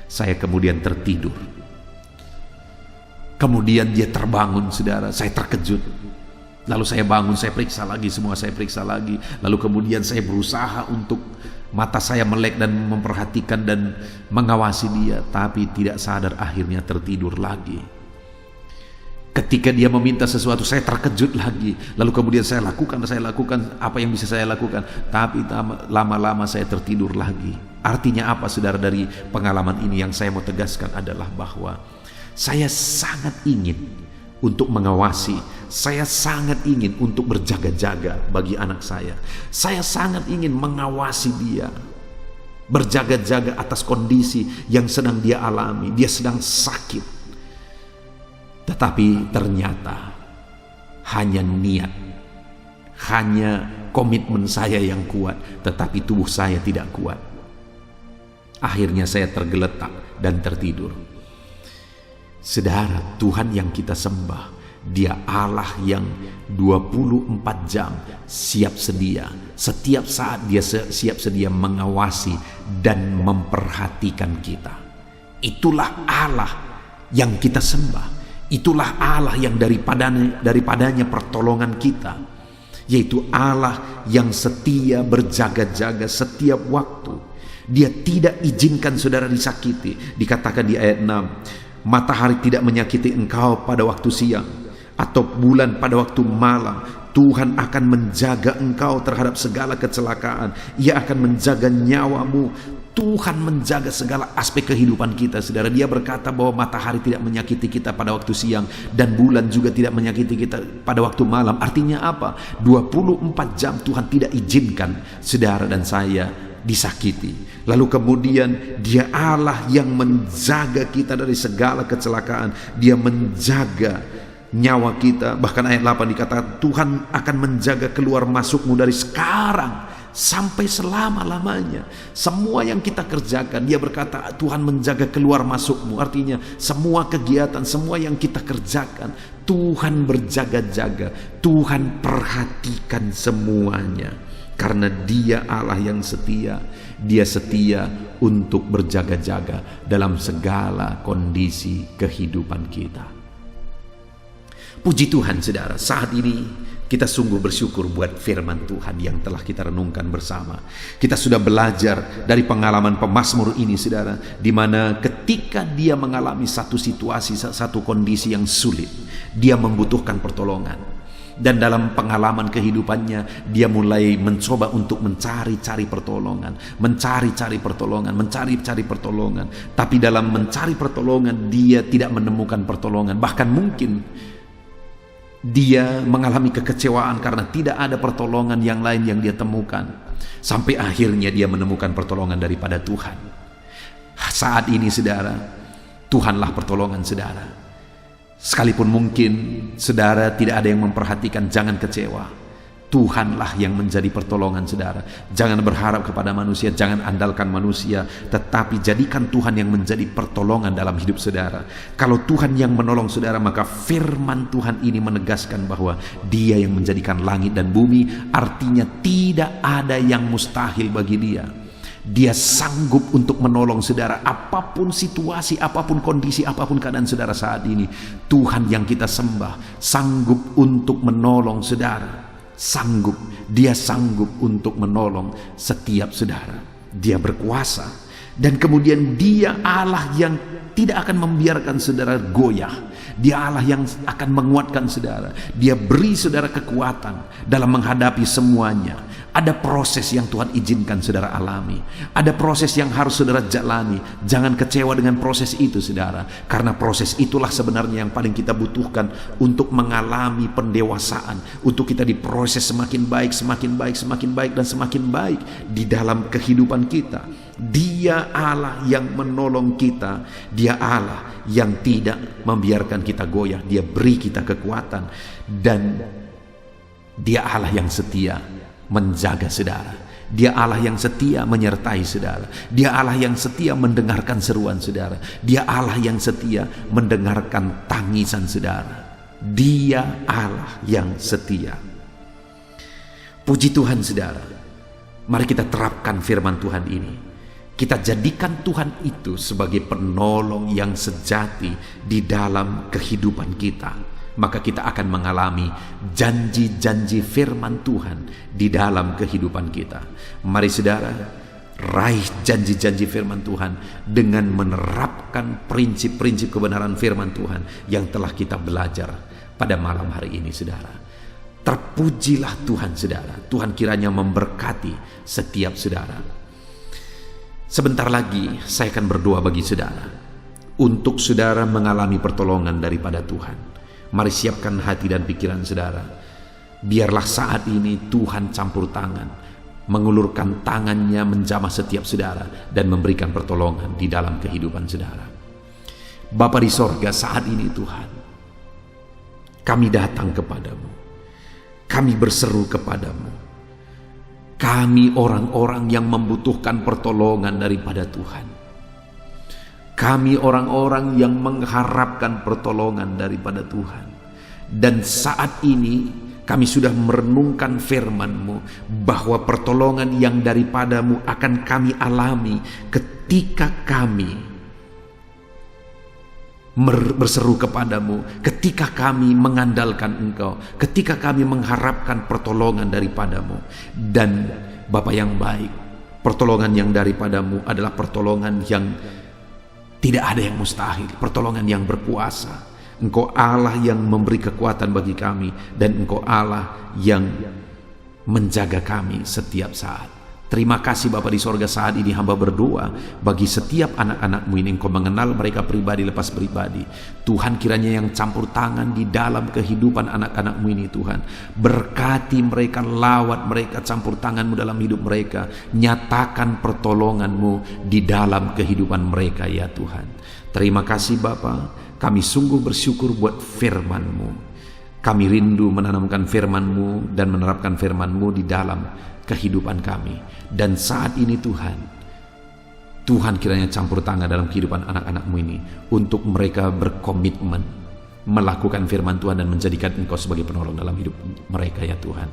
Speaker 1: saya kemudian tertidur.
Speaker 2: Kemudian dia terbangun, saudara. Saya terkejut. Lalu saya bangun, saya periksa lagi, semua saya periksa lagi. Lalu kemudian saya berusaha untuk mata saya melek dan memperhatikan dan mengawasi dia. Tapi tidak sadar, akhirnya tertidur lagi. Ketika dia meminta sesuatu, saya terkejut lagi. Lalu kemudian saya lakukan apa yang bisa saya lakukan. Tapi lama-lama saya tertidur lagi. Artinya apa, saudara? Dari pengalaman ini yang saya mau tegaskan adalah bahwa saya sangat ingin untuk mengawasi, saya sangat ingin untuk berjaga-jaga bagi anak saya. Saya sangat ingin mengawasi dia, berjaga-jaga atas kondisi yang sedang dia alami. Dia sedang sakit. Tetapi ternyata hanya niat, hanya komitmen saya yang kuat, tetapi tubuh saya tidak kuat. Akhirnya saya tergeletak dan tertidur. Saudara, Tuhan yang kita sembah, Dia Allah yang 24 jam siap sedia. Setiap saat Dia siap sedia mengawasi dan memperhatikan kita. Itulah Allah yang kita sembah. Itulah Allah yang daripadanya pertolongan kita, yaitu Allah yang setia berjaga-jaga setiap waktu. Dia tidak izinkan saudara disakiti. Dikatakan di ayat 6, matahari tidak menyakiti engkau pada waktu siang, atau bulan pada waktu malam. Tuhan akan menjaga engkau terhadap segala kecelakaan. Ia akan menjaga nyawamu. Tuhan menjaga segala aspek kehidupan kita, saudara. Dia berkata bahwa matahari tidak menyakiti kita pada waktu siang, dan bulan juga tidak menyakiti kita pada waktu malam. Artinya apa? 24 jam Tuhan tidak izinkan saudara dan saya disakiti. Lalu kemudian Dia Allah yang menjaga kita dari segala kecelakaan. Dia menjaga nyawa kita. Bahkan ayat 8 dikatakan Tuhan akan menjaga keluar masukmu dari sekarang sampai selama-lamanya. Semua yang kita kerjakan, Dia berkata Tuhan menjaga keluar masukmu. Artinya semua kegiatan, semua yang kita kerjakan, Tuhan berjaga-jaga. Tuhan perhatikan semuanya. Karena Dia Allah yang setia. Dia setia untuk berjaga-jaga dalam segala kondisi kehidupan kita. Puji Tuhan, saudara. Saat ini kita sungguh bersyukur buat firman Tuhan yang telah kita renungkan bersama. Kita sudah belajar dari pengalaman pemazmur ini, saudara, di mana ketika dia mengalami satu situasi, satu kondisi yang sulit, dia membutuhkan pertolongan. Dan dalam pengalaman kehidupannya, dia mulai mencoba untuk mencari-cari pertolongan. Tapi dalam mencari pertolongan, dia tidak menemukan pertolongan. Bahkan mungkin dia mengalami kekecewaan karena tidak ada pertolongan yang lain yang dia temukan. Sampai akhirnya dia menemukan pertolongan daripada Tuhan. Saat ini, saudara, Tuhanlah pertolongan saudara. Sekalipun mungkin saudara tidak ada yang memperhatikan, jangan kecewa. Tuhanlah yang menjadi pertolongan saudara. Jangan berharap kepada manusia, jangan andalkan manusia, tetapi jadikan Tuhan yang menjadi pertolongan dalam hidup saudara. Kalau Tuhan yang menolong saudara, maka firman Tuhan ini menegaskan bahwa Dia yang menjadikan langit dan bumi. Artinya tidak ada yang mustahil bagi Dia. Dia sanggup untuk menolong saudara. Apapun situasi, apapun kondisi, apapun keadaan saudara saat ini, Tuhan yang kita sembah sanggup untuk menolong saudara. Dia sanggup untuk menolong setiap saudara. Dia berkuasa. Dan kemudian Dia Allah yang tidak akan membiarkan saudara goyah. Dia Allah yang akan menguatkan saudara. Dia beri saudara kekuatan dalam menghadapi semuanya. Ada proses yang Tuhan izinkan saudara alami. Ada proses yang harus saudara jalani. Jangan kecewa dengan proses itu, saudara. Karena proses itulah sebenarnya yang paling kita butuhkan untuk mengalami pendewasaan. Untuk kita diproses semakin baik, semakin baik, semakin baik, dan semakin baik di dalam kehidupan kita. Dia Allah yang menolong kita. Dia Allah yang tidak membiarkan kita goyah. Dia beri kita kekuatan. Dan Dia Allah yang setia menjaga saudara. Dia Allah yang setia menyertai saudara. Dia Allah yang setia mendengarkan seruan saudara. Dia Allah yang setia mendengarkan tangisan saudara. Dia Allah yang setia. Puji Tuhan, saudara. Mari kita terapkan firman Tuhan ini. kita jadikan Tuhan itu sebagai penolong yang sejati di dalam kehidupan kita, maka kita akan mengalami janji-janji firman Tuhan di dalam kehidupan kita. Mari saudara, raih janji-janji firman Tuhan dengan menerapkan prinsip-prinsip kebenaran firman Tuhan yang telah kita belajar pada malam hari ini, saudara. Terpujilah Tuhan, saudara. Tuhan kiranya memberkati setiap saudara. Sebentar lagi saya akan berdoa bagi saudara, untuk saudara mengalami pertolongan daripada Tuhan. Mari siapkan hati dan pikiran saudara. Biarlah saat ini Tuhan campur tangan, mengulurkan tangannya menjamah setiap saudara dan memberikan pertolongan di dalam kehidupan saudara. Bapa di sorga, saat ini Tuhan, kami datang kepadamu. Kami berseru kepadamu. Kami orang-orang yang membutuhkan pertolongan daripada Tuhan. Kami orang-orang yang mengharapkan pertolongan daripada Tuhan. Dan saat ini kami sudah merenungkan firman-Mu bahwa pertolongan yang daripadamu akan kami alami ketika kami berseru kepadamu, ketika kami mengandalkan Engkau, ketika kami mengharapkan pertolongan daripadamu. Dan Bapa yang baik, pertolongan yang daripadamu adalah pertolongan yang tidak ada yang mustahil, pertolongan yang berkuasa. Engkau Allah yang memberi kekuatan bagi kami, dan Engkau Allah yang menjaga kami setiap saat. Terima kasih Bapa di sorga, saat ini hamba berdoa bagi setiap anak-anak-Mu ini. Engkau mengenal mereka pribadi lepas pribadi. Tuhan kiranya yang campur tangan di dalam kehidupan anak-anak-Mu ini Tuhan. Berkati mereka, lawat mereka, campur tangan-Mu dalam hidup mereka. Nyatakan pertolongan-Mu di dalam kehidupan mereka ya Tuhan. Terima kasih Bapa, kami sungguh bersyukur buat firman-Mu. Kami rindu menanamkan firman-Mu dan menerapkan firman-Mu di dalam kehidupan kami. Dan saat ini Tuhan kiranya campur tangan dalam kehidupan anak-anak-Mu ini, untuk mereka berkomitmen melakukan firman Tuhan dan menjadikan Engkau sebagai penolong dalam hidup mereka ya Tuhan.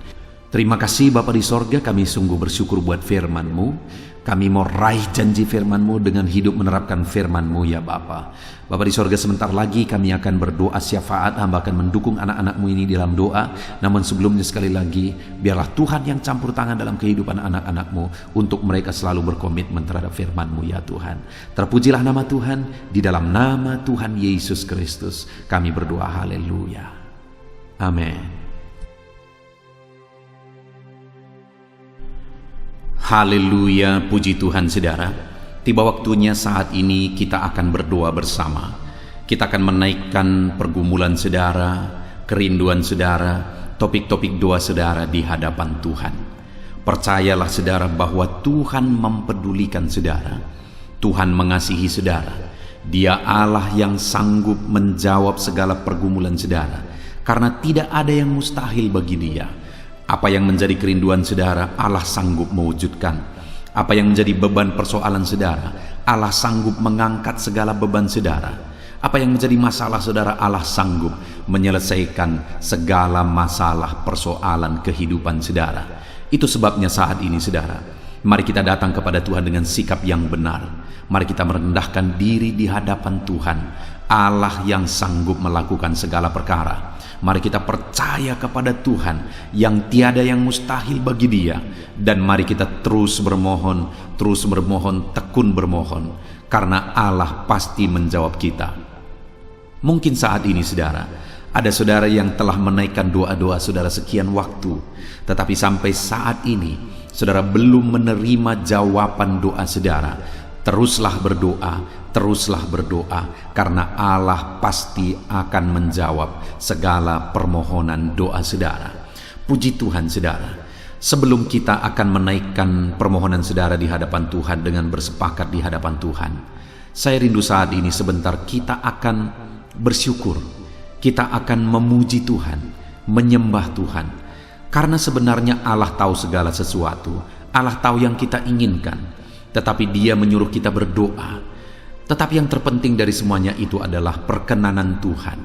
Speaker 2: Terima kasih Bapa di sorga, kami sungguh bersyukur buat firman-Mu. Kami mau raih janji firman-Mu dengan hidup menerapkan firman-Mu ya Bapa. Bapa di sorga, sebentar lagi kami akan berdoa syafaat. Hamba akan mendukung anak-anak-Mu ini dalam doa. Namun sebelumnya sekali lagi, biarlah Tuhan yang campur tangan dalam kehidupan anak-anak-Mu, untuk mereka selalu berkomitmen terhadap firman-Mu ya Tuhan. Terpujilah nama Tuhan, di dalam nama Tuhan Yesus Kristus kami berdoa, haleluya, amin. Haleluya, puji Tuhan saudara. Tiba waktunya saat ini kita akan berdoa bersama. Kita akan menaikkan pergumulan saudara, kerinduan saudara, topik-topik doa saudara di hadapan Tuhan. Percayalah saudara bahwa Tuhan mempedulikan saudara. Tuhan mengasihi saudara. Dia Allah yang sanggup menjawab segala pergumulan saudara, karena tidak ada yang mustahil bagi Dia. Apa yang menjadi kerinduan saudara, Allah sanggup mewujudkan. Apa yang menjadi beban persoalan saudara, Allah sanggup mengangkat segala beban saudara. Apa yang menjadi masalah saudara, Allah sanggup menyelesaikan segala masalah persoalan kehidupan saudara. Itu sebabnya saat ini saudara, mari kita datang kepada Tuhan dengan sikap yang benar. Mari kita merendahkan diri di hadapan Tuhan, Allah yang sanggup melakukan segala perkara. Mari kita percaya kepada Tuhan yang tiada yang mustahil bagi Dia. Dan mari kita terus bermohon, tekun bermohon, karena Allah pasti menjawab kita. Mungkin saat ini saudara, ada saudara yang telah menaikkan doa-doa saudara sekian waktu, tetapi sampai saat ini saudara belum menerima jawaban doa saudara. Teruslah berdoa, karena Allah pasti akan menjawab segala permohonan doa saudara. Puji Tuhan saudara. Sebelum kita akan menaikkan permohonan saudara di hadapan Tuhan dengan bersepakat di hadapan Tuhan, saya rindu saat ini sebentar kita akan bersyukur. Kita akan memuji Tuhan, menyembah Tuhan. Karena sebenarnya Allah tahu segala sesuatu. Allah tahu yang kita inginkan. Tetapi Dia menyuruh kita berdoa. Tetapi yang terpenting dari semuanya itu adalah perkenanan Tuhan.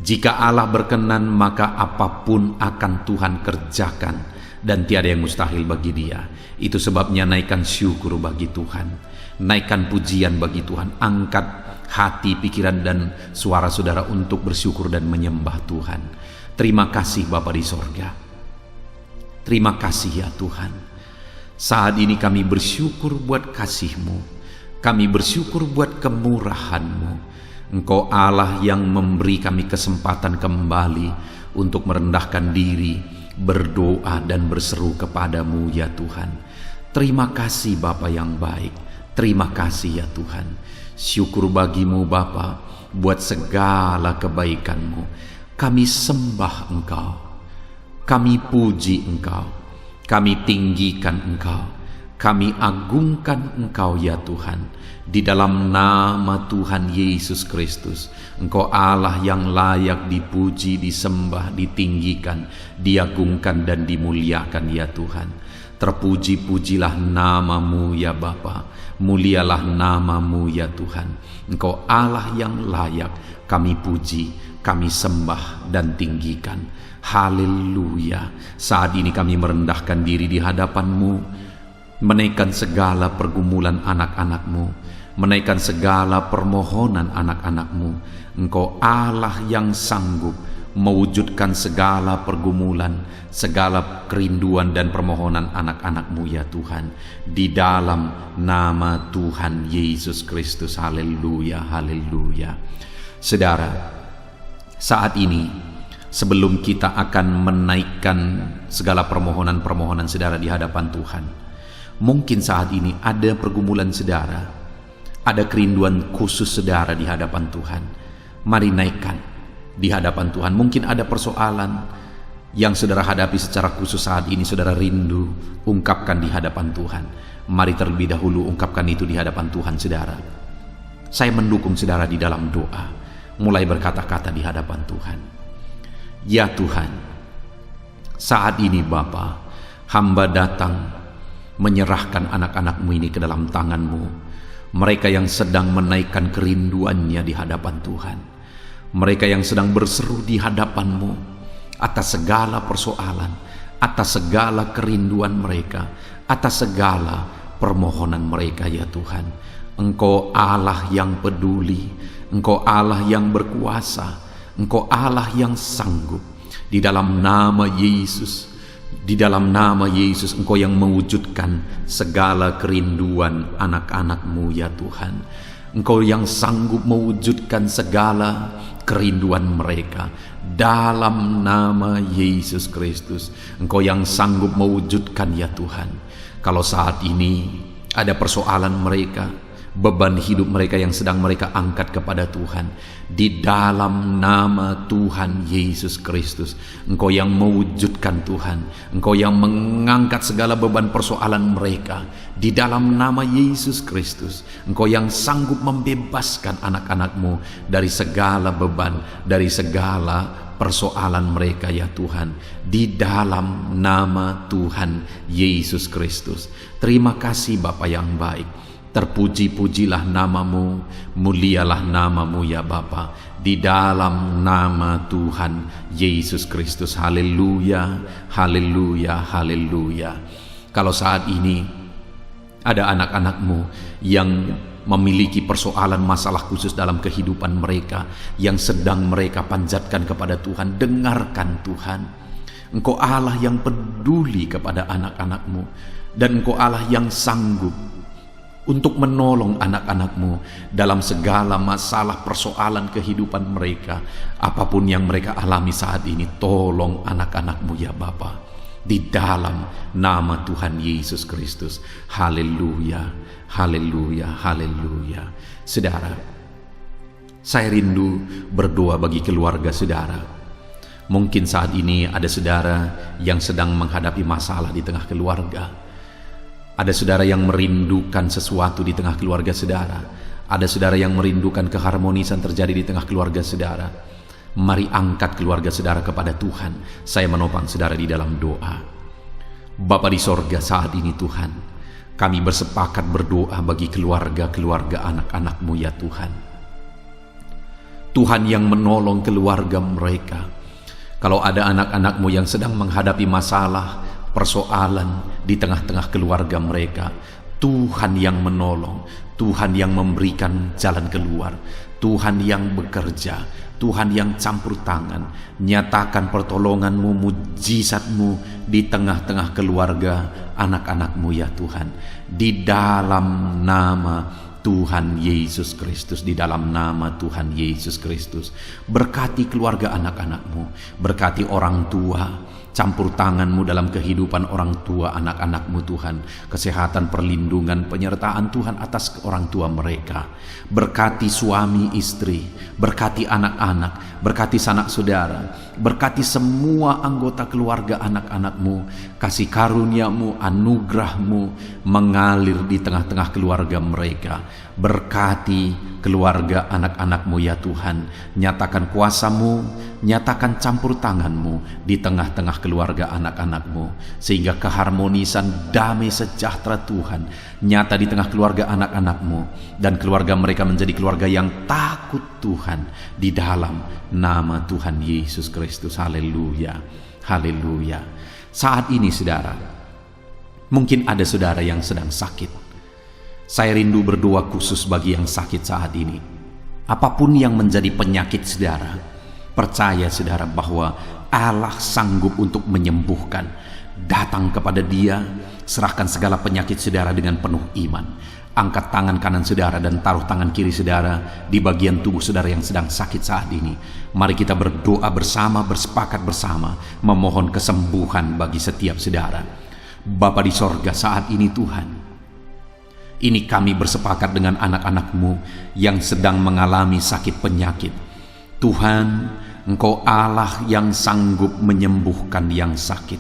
Speaker 2: Jika Allah berkenan, maka apapun akan Tuhan kerjakan
Speaker 1: dan tiada yang mustahil bagi Dia. Itu sebabnya naikkan syukur bagi Tuhan, naikkan pujian bagi Tuhan, angkat hati, pikiran, dan suara saudara untuk bersyukur dan menyembah Tuhan. Terima kasih Bapa di sorga. Terima kasih ya Tuhan. Saat ini kami bersyukur buat kasih-Mu. Kami bersyukur buat kemurahan-Mu. Engkau Allah yang memberi kami kesempatan kembali untuk merendahkan diri, berdoa dan berseru kepadamu ya Tuhan. Terima kasih Bapa yang baik. Terima kasih ya Tuhan. Syukur bagimu Bapa buat segala kebaikan-Mu. Kami sembah Engkau, kami puji Engkau, kami tinggikan Engkau, kami agungkan Engkau ya Tuhan. Di dalam nama Tuhan Yesus Kristus, Engkau Allah yang layak dipuji, disembah, ditinggikan, diagungkan dan dimuliakan ya Tuhan. Terpuji-pujilah nama-Mu ya Bapa, mulialah nama-Mu ya Tuhan. Engkau Allah yang layak kami puji, kami sembah dan tinggikan. Haleluya. Saat ini kami merendahkan diri di hadapan-Mu, menaikkan segala pergumulan anak-anak-Mu, menaikkan segala permohonan anak-anak-Mu. Engkau Allah yang sanggup mewujudkan segala pergumulan, segala kerinduan dan permohonan anak-anak-Mu ya Tuhan. Di dalam nama Tuhan Yesus Kristus. Haleluya, haleluya. Saudara, saat ini sebelum kita akan menaikkan segala permohonan-permohonan saudara di hadapan Tuhan, mungkin saat ini ada pergumulan saudara, ada kerinduan khusus saudara di hadapan Tuhan. Mari naikkan di hadapan Tuhan. Mungkin ada persoalan yang saudara hadapi secara khusus saat ini, saudara rindu, ungkapkan di hadapan Tuhan. Mari terlebih dahulu ungkapkan itu di hadapan Tuhan saudara. Saya mendukung saudara di dalam doa, mulai berkata-kata di hadapan Tuhan. Ya Tuhan, saat ini Bapa, hamba datang menyerahkan anak-anak-Mu ini ke dalam tangan-Mu. Mereka yang sedang menaikkan kerinduannya di hadapan Tuhan, mereka yang sedang berseru di hadapan-Mu atas segala persoalan, atas segala kerinduan mereka, atas segala permohonan mereka ya Tuhan. Engkau Allah yang peduli, Engkau Allah yang berkuasa, Engkau Allah yang sanggup. Di dalam nama Yesus, di dalam nama Yesus, Engkau yang mewujudkan segala kerinduan anak-anak-Mu ya Tuhan. Engkau yang sanggup mewujudkan segala kerinduan mereka dalam nama Yesus Kristus. Engkau yang sanggup mewujudkan ya Tuhan. Kalau saat ini ada persoalan mereka, beban hidup mereka yang sedang mereka angkat kepada Tuhan, di dalam nama Tuhan Yesus Kristus, Engkau yang mewujudkan Tuhan, Engkau yang mengangkat segala beban persoalan mereka, di dalam nama Yesus Kristus, Engkau yang sanggup membebaskan anak-anak-Mu dari segala beban, dari segala persoalan mereka ya Tuhan, di dalam nama Tuhan Yesus Kristus. Terima kasih Bapa yang baik. Terpuji-pujilah nama-Mu, mulialah nama-Mu ya Bapa, di dalam nama Tuhan Yesus Kristus. Haleluya, haleluya, haleluya. Kalau saat ini ada anak-anak-Mu yang memiliki persoalan masalah khusus dalam kehidupan mereka, yang sedang mereka panjatkan kepada Tuhan, dengarkan Tuhan. Engkau Allah yang peduli kepada anak-anak-Mu, dan Engkau Allah yang sanggup untuk menolong anak-anak-Mu dalam segala masalah persoalan kehidupan mereka. Apapun yang mereka alami saat ini, tolong anak-anak-Mu ya Bapa, di dalam nama Tuhan Yesus Kristus. Haleluya, haleluya, haleluya. Saudara, saya rindu berdoa bagi keluarga saudara. Mungkin saat ini ada saudara yang sedang menghadapi masalah di tengah keluarga. Ada saudara yang merindukan sesuatu di tengah keluarga saudara. Ada saudara yang merindukan keharmonisan terjadi di tengah keluarga saudara. Mari angkat keluarga saudara kepada Tuhan. Saya menopang saudara di dalam doa. Bapa di sorga, saat ini Tuhan, kami bersepakat berdoa bagi keluarga-keluarga anak-anak-Mu ya Tuhan. Tuhan yang menolong keluarga mereka. Kalau ada anak-anak-Mu yang sedang menghadapi masalah,
Speaker 2: persoalan di tengah-tengah keluarga mereka. Tuhan yang menolong, Tuhan yang memberikan jalan keluar, Tuhan yang bekerja, Tuhan yang campur tangan. Nyatakan pertolongan-Mu, mujizat-Mu di tengah-tengah keluarga anak-anak-Mu ya Tuhan. Di dalam nama Tuhan Yesus Kristus, di dalam nama Tuhan Yesus Kristus. Berkati keluarga anak-anak-Mu, berkati orang tua, campur tangan-Mu dalam kehidupan orang tua anak-anak-Mu Tuhan. Kesehatan, perlindungan, penyertaan Tuhan atas orang tua mereka. Berkati suami istri, berkati anak-anak, berkati sanak saudara, berkati semua anggota keluarga anak-anak-Mu. Kasih karunia-Mu, anugerah-Mu mengalir di tengah-tengah keluarga mereka. Berkati keluarga anak-anak-Mu ya Tuhan. Nyatakan kuasa-Mu, nyatakan campur tangan-Mu di tengah-tengah keluarga anak-anak-Mu, sehingga keharmonisan, damai sejahtera Tuhan nyata di tengah keluarga anak-anak-Mu, dan keluarga mereka menjadi keluarga yang takut Tuhan di dalam nama Tuhan Yesus Kristus. Haleluya, haleluya. Saat ini saudara, mungkin ada saudara yang sedang sakit. Saya rindu berdoa khusus bagi yang sakit saat ini. Apapun yang menjadi penyakit saudara, percaya saudara bahwa Allah sanggup untuk menyembuhkan. Datang kepada Dia, serahkan segala penyakit saudara dengan penuh iman. Angkat tangan kanan saudara dan taruh tangan kiri saudara di bagian tubuh saudara yang sedang sakit saat ini. Mari kita berdoa bersama, bersepakat bersama, memohon kesembuhan bagi setiap saudara. Bapa di sorga, saat ini Tuhan, ini kami bersepakat dengan anak-anak-Mu yang sedang mengalami sakit penyakit. Tuhan, Engkau Allah yang sanggup menyembuhkan yang sakit.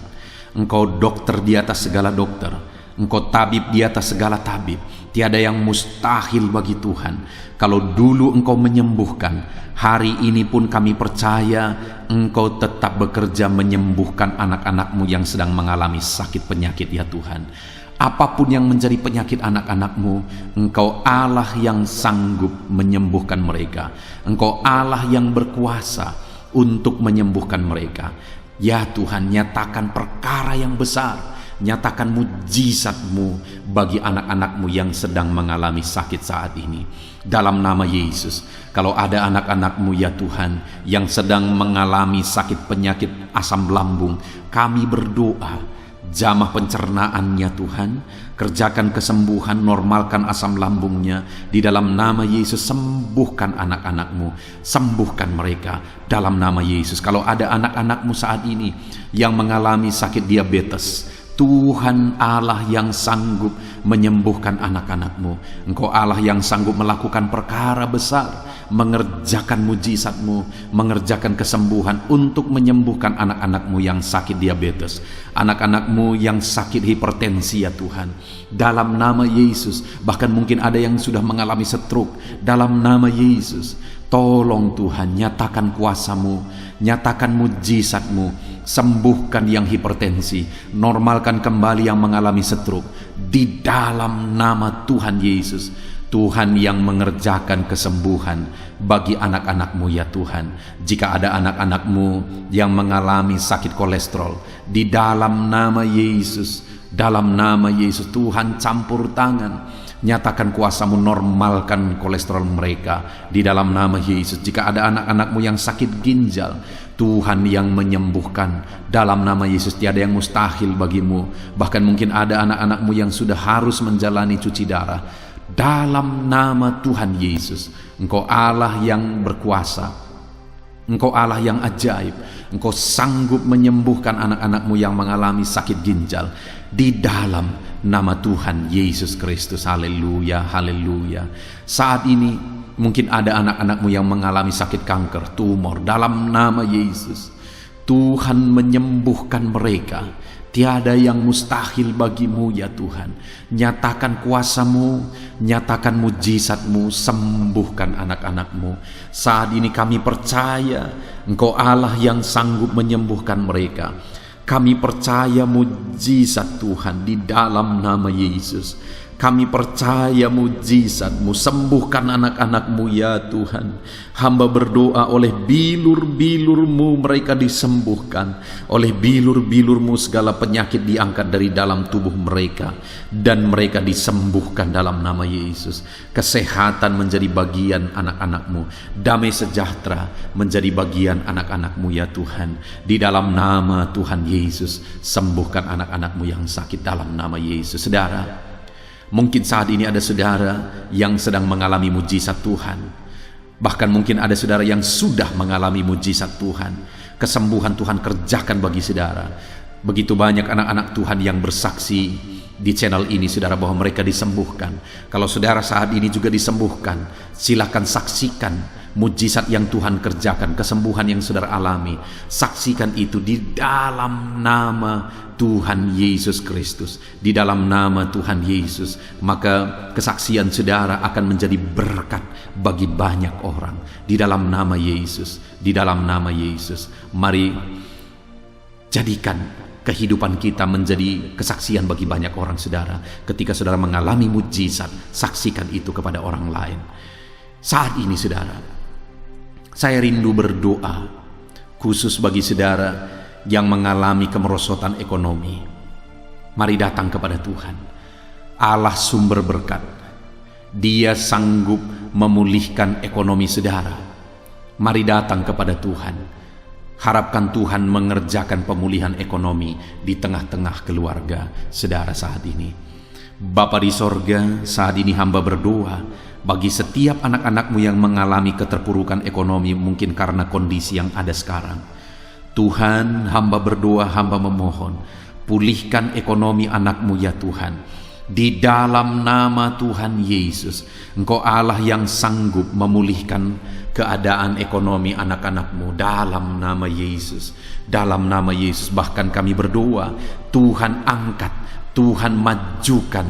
Speaker 2: Engkau dokter di atas segala dokter, Engkau tabib di atas segala tabib. Tiada yang mustahil bagi Tuhan. Kalau dulu Engkau menyembuhkan, hari ini pun kami percaya Engkau tetap bekerja menyembuhkan anak-anak-Mu yang sedang mengalami sakit penyakit ya Tuhan. Apapun yang menjadi penyakit anak-anak-Mu, Engkau Allah yang sanggup menyembuhkan mereka. Engkau Allah yang berkuasa untuk menyembuhkan mereka. Ya Tuhan, nyatakan perkara yang besar, nyatakan mujizat-Mu bagi anak-anak-Mu yang sedang mengalami sakit saat ini. Dalam nama Yesus, kalau ada anak-anak-Mu ya Tuhan yang sedang mengalami sakit penyakit asam lambung, kami berdoa, jamah pencernaannya Tuhan, kerjakan kesembuhan, normalkan asam lambungnya. Di dalam nama Yesus, sembuhkan anak-anak-Mu, sembuhkan mereka dalam nama Yesus. Kalau ada anak-anak-Mu saat ini yang mengalami sakit diabetes, Tuhan Allah yang sanggup menyembuhkan anak-anak-Mu. Engkau Allah yang sanggup melakukan perkara besar, mengerjakan mujizat-Mu, mengerjakan kesembuhan untuk menyembuhkan anak-anak-Mu yang sakit diabetes, anak-anak-Mu yang sakit hipertensi ya Tuhan. Dalam nama Yesus, bahkan mungkin ada yang sudah mengalami stroke. Dalam nama Yesus, tolong Tuhan, nyatakan kuasa-Mu, nyatakan mujizat-Mu, sembuhkan yang hipertensi, normalkan kembali yang mengalami stroke. Di dalam nama Tuhan Yesus, Tuhan yang mengerjakan kesembuhan bagi anak-anak-Mu ya Tuhan. Jika ada anak-anak-Mu yang mengalami sakit kolesterol, di dalam nama Yesus, dalam nama Yesus, Tuhan campur tangan, nyatakan kuasa-Mu, normalkan kolesterol mereka di dalam nama Yesus. Jika ada anak-anak-Mu yang sakit ginjal, Tuhan yang menyembuhkan dalam nama Yesus. Tiada yang mustahil bagi-Mu. Bahkan mungkin ada anak-anak-Mu yang sudah harus menjalani cuci darah. Dalam nama Tuhan Yesus, Engkau Allah yang berkuasa, Engkau Allah yang ajaib. Engkau sanggup menyembuhkan anak-anak-Mu yang mengalami sakit ginjal di dalam nama Tuhan Yesus Kristus. Haleluya, haleluya. Saat ini mungkin ada anak-anak-Mu yang mengalami sakit kanker, tumor. Dalam nama Yesus, Tuhan menyembuhkan mereka. Tiada yang mustahil bagi-Mu ya Tuhan. Nyatakan kuasa-Mu, nyatakan mujizat-Mu, sembuhkan anak-anak-Mu. Saat ini kami percaya Engkau Allah yang sanggup menyembuhkan mereka. Kami percaya mujizat Tuhan di dalam nama Yesus. Kami percaya mujizat-Mu, sembuhkan anak-anak-Mu ya Tuhan. Hamba berdoa oleh bilur-bilur-Mu mereka disembuhkan, oleh bilur-bilur-Mu segala penyakit diangkat dari dalam tubuh mereka, dan mereka disembuhkan dalam nama Yesus. Kesehatan menjadi bagian anak-anak-Mu, damai sejahtera menjadi bagian anak-anak-Mu ya Tuhan. Di dalam nama Tuhan Yesus, sembuhkan anak-anak-Mu yang sakit dalam nama Yesus. Saudara, mungkin saat ini ada saudara yang sedang mengalami mujizat Tuhan. Bahkan mungkin ada saudara yang sudah mengalami mujizat Tuhan. Kesembuhan Tuhan kerjakan bagi saudara. Begitu banyak anak-anak Tuhan yang bersaksi di channel ini, saudara, bahwa mereka disembuhkan. Kalau saudara saat ini juga disembuhkan, silakan saksikan mujizat yang Tuhan kerjakan, kesembuhan yang saudara alami. Saksikan itu di dalam nama Tuhan Yesus Kristus. Di dalam nama Tuhan Yesus, maka kesaksian saudara akan menjadi berkat bagi banyak orang. Di dalam nama Yesus, di dalam nama Yesus. Mari jadikan kehidupan kita menjadi kesaksian bagi banyak orang, saudara. Ketika saudara mengalami mujizat, saksikan itu kepada orang lain. Saat ini, saudara, saya rindu berdoa khusus bagi saudara yang mengalami kemerosotan ekonomi. Mari datang kepada Tuhan, Allah sumber berkat. Dia sanggup memulihkan ekonomi saudara. Mari datang kepada Tuhan. Harapkan Tuhan mengerjakan pemulihan ekonomi di tengah-tengah keluarga saudara saat ini. Bapa di sorga, saat ini hamba berdoa bagi setiap anak-anak-Mu yang mengalami keterpurukan ekonomi, mungkin karena kondisi yang ada sekarang. Tuhan, hamba berdoa, hamba memohon, pulihkan ekonomi anak-Mu ya Tuhan. Di dalam nama Tuhan Yesus, Engkau Allah yang sanggup memulihkan keadaan ekonomi anak-anak-Mu dalam nama Yesus. Dalam nama Yesus, bahkan kami berdoa, Tuhan angkat, Tuhan majukan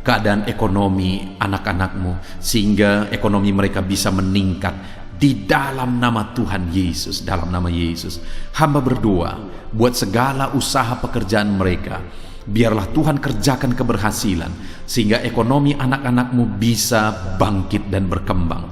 Speaker 2: keadaan ekonomi anak-anak-Mu, sehingga ekonomi mereka bisa meningkat. Di dalam nama Tuhan Yesus, dalam nama Yesus, hamba berdoa buat segala usaha pekerjaan mereka. Biarlah Tuhan kerjakan keberhasilan, sehingga ekonomi anak-anak-Mu bisa bangkit dan berkembang.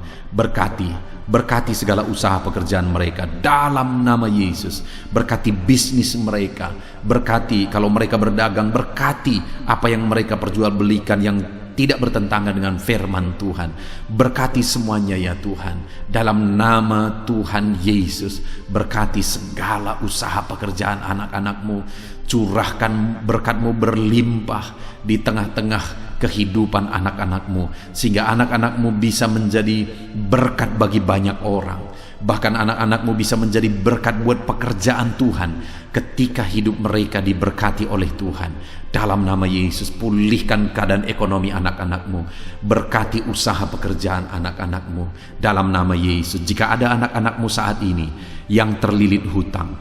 Speaker 2: Berkati segala usaha pekerjaan mereka dalam nama Yesus. Berkati bisnis mereka, berkati kalau mereka berdagang, berkati apa yang mereka perjualbelikan yang tidak bertentangan dengan firman Tuhan. Berkati semuanya ya Tuhan, dalam nama Tuhan Yesus. Berkati segala usaha pekerjaan anak-anak-Mu. Curahkan berkat-Mu berlimpah di tengah-tengah kehidupan anak-anak-Mu, sehingga anak-anak-Mu bisa menjadi berkat bagi banyak orang. Bahkan anak-anak-Mu bisa menjadi berkat buat pekerjaan Tuhan ketika hidup mereka diberkati oleh Tuhan. Dalam nama Yesus, pulihkan keadaan ekonomi anak-anak-Mu. Berkati usaha pekerjaan anak-anak-Mu dalam nama Yesus. Jika ada anak-anak-Mu saat ini yang terlilit hutang,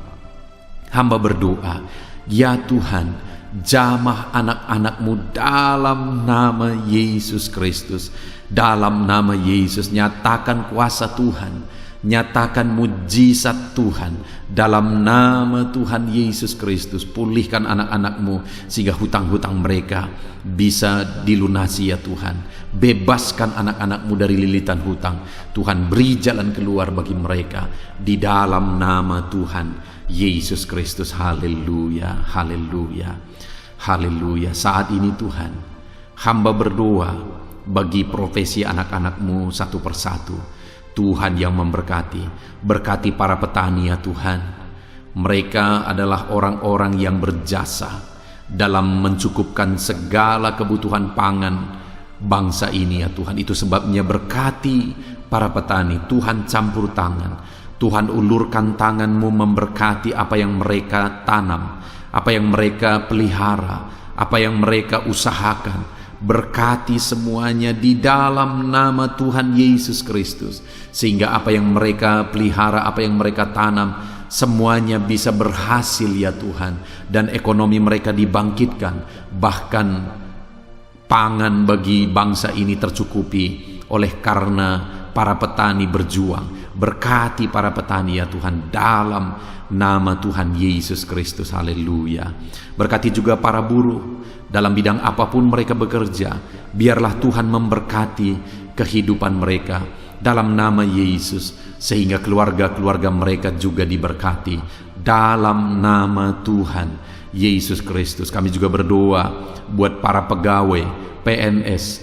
Speaker 2: hamba berdoa, ya Tuhan, jamah anak-anak-Mu dalam nama Yesus Kristus. Dalam nama Yesus, nyatakan kuasa Tuhan, nyatakan mujizat Tuhan dalam nama Tuhan Yesus Kristus. Pulihkan anak-anak-Mu sehingga hutang-hutang mereka bisa dilunasi ya Tuhan. Bebaskan anak-anak-Mu dari lilitan hutang. Tuhan, beri jalan keluar bagi mereka di dalam nama Tuhan Yesus Kristus. Haleluya, haleluya, haleluya. Saat ini Tuhan, hamba berdoa bagi profesi anak-anak-Mu satu persatu. Tuhan yang memberkati, berkati para petani ya Tuhan. Mereka adalah orang-orang yang berjasa dalam mencukupkan segala kebutuhan pangan bangsa ini ya Tuhan. Itu sebabnya berkati para petani. Tuhan campur tangan, Tuhan ulurkan tangan-Mu memberkati apa yang mereka tanam, apa yang mereka pelihara, apa yang mereka usahakan. Berkati semuanya di dalam nama Tuhan Yesus Kristus, sehingga apa yang mereka pelihara, apa yang mereka tanam, semuanya bisa berhasil ya Tuhan, dan ekonomi mereka dibangkitkan. Bahkan pangan bagi bangsa ini tercukupi oleh karena para petani berjuang. Berkati para petani ya Tuhan, dalam nama Tuhan Yesus Kristus. Haleluya. Berkati juga para buruh dalam bidang apapun mereka bekerja. Biarlah Tuhan memberkati kehidupan mereka dalam nama Yesus, sehingga keluarga-keluarga mereka juga diberkati dalam nama Tuhan Yesus Kristus. Kami juga berdoa buat para pegawai PNS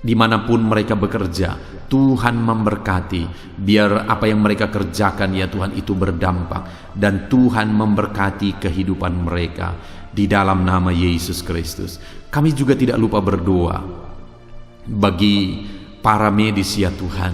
Speaker 2: dimanapun mereka bekerja. Tuhan memberkati, biar apa yang mereka kerjakan ya Tuhan itu berdampak, dan Tuhan memberkati kehidupan mereka di dalam nama Yesus Kristus. Kami juga tidak lupa berdoa bagi para medis ya Tuhan,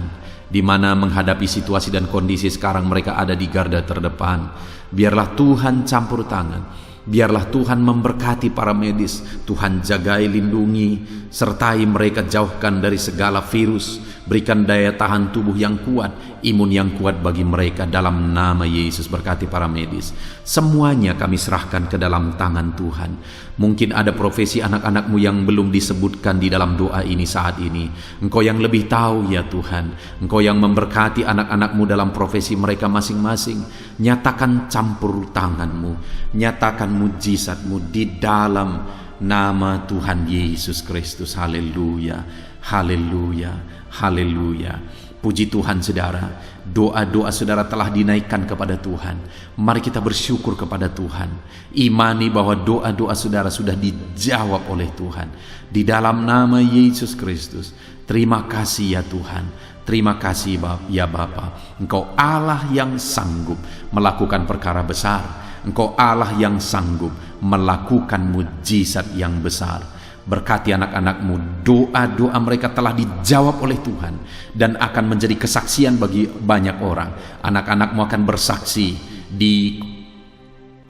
Speaker 2: di mana menghadapi situasi dan kondisi sekarang mereka ada di garda terdepan. Biarlah Tuhan campur tangan, biarlah Tuhan memberkati para medis. Tuhan jagai, lindungi, sertai mereka, jauhkan dari segala virus. Berikan daya tahan tubuh yang kuat, imun yang kuat bagi mereka dalam nama Yesus. Berkati para medis. Semuanya kami serahkan ke dalam tangan Tuhan. Mungkin ada profesi anak-anakmu yang belum disebutkan di dalam doa ini saat ini. Engkau yang lebih tahu ya Tuhan. Engkau yang memberkati anak-anakmu dalam profesi mereka masing-masing. Nyatakan campur tanganmu, nyatakan mujizatmu di dalam nama Tuhan Yesus Kristus. Haleluya, haleluya, haleluya. Puji Tuhan saudara, doa-doa saudara telah dinaikkan kepada Tuhan. Mari kita bersyukur kepada Tuhan. Imani bahwa doa-doa saudara sudah dijawab oleh Tuhan. Di dalam nama Yesus Kristus. Terima kasih ya Tuhan. Terima kasih ya Bapa. Engkau Allah yang sanggup melakukan perkara besar. Engkau Allah yang sanggup melakukan mujizat yang besar. Berkati anak-anakmu, doa-doa mereka telah dijawab oleh Tuhan dan akan menjadi kesaksian bagi banyak orang. Anak-anakmu akan bersaksi di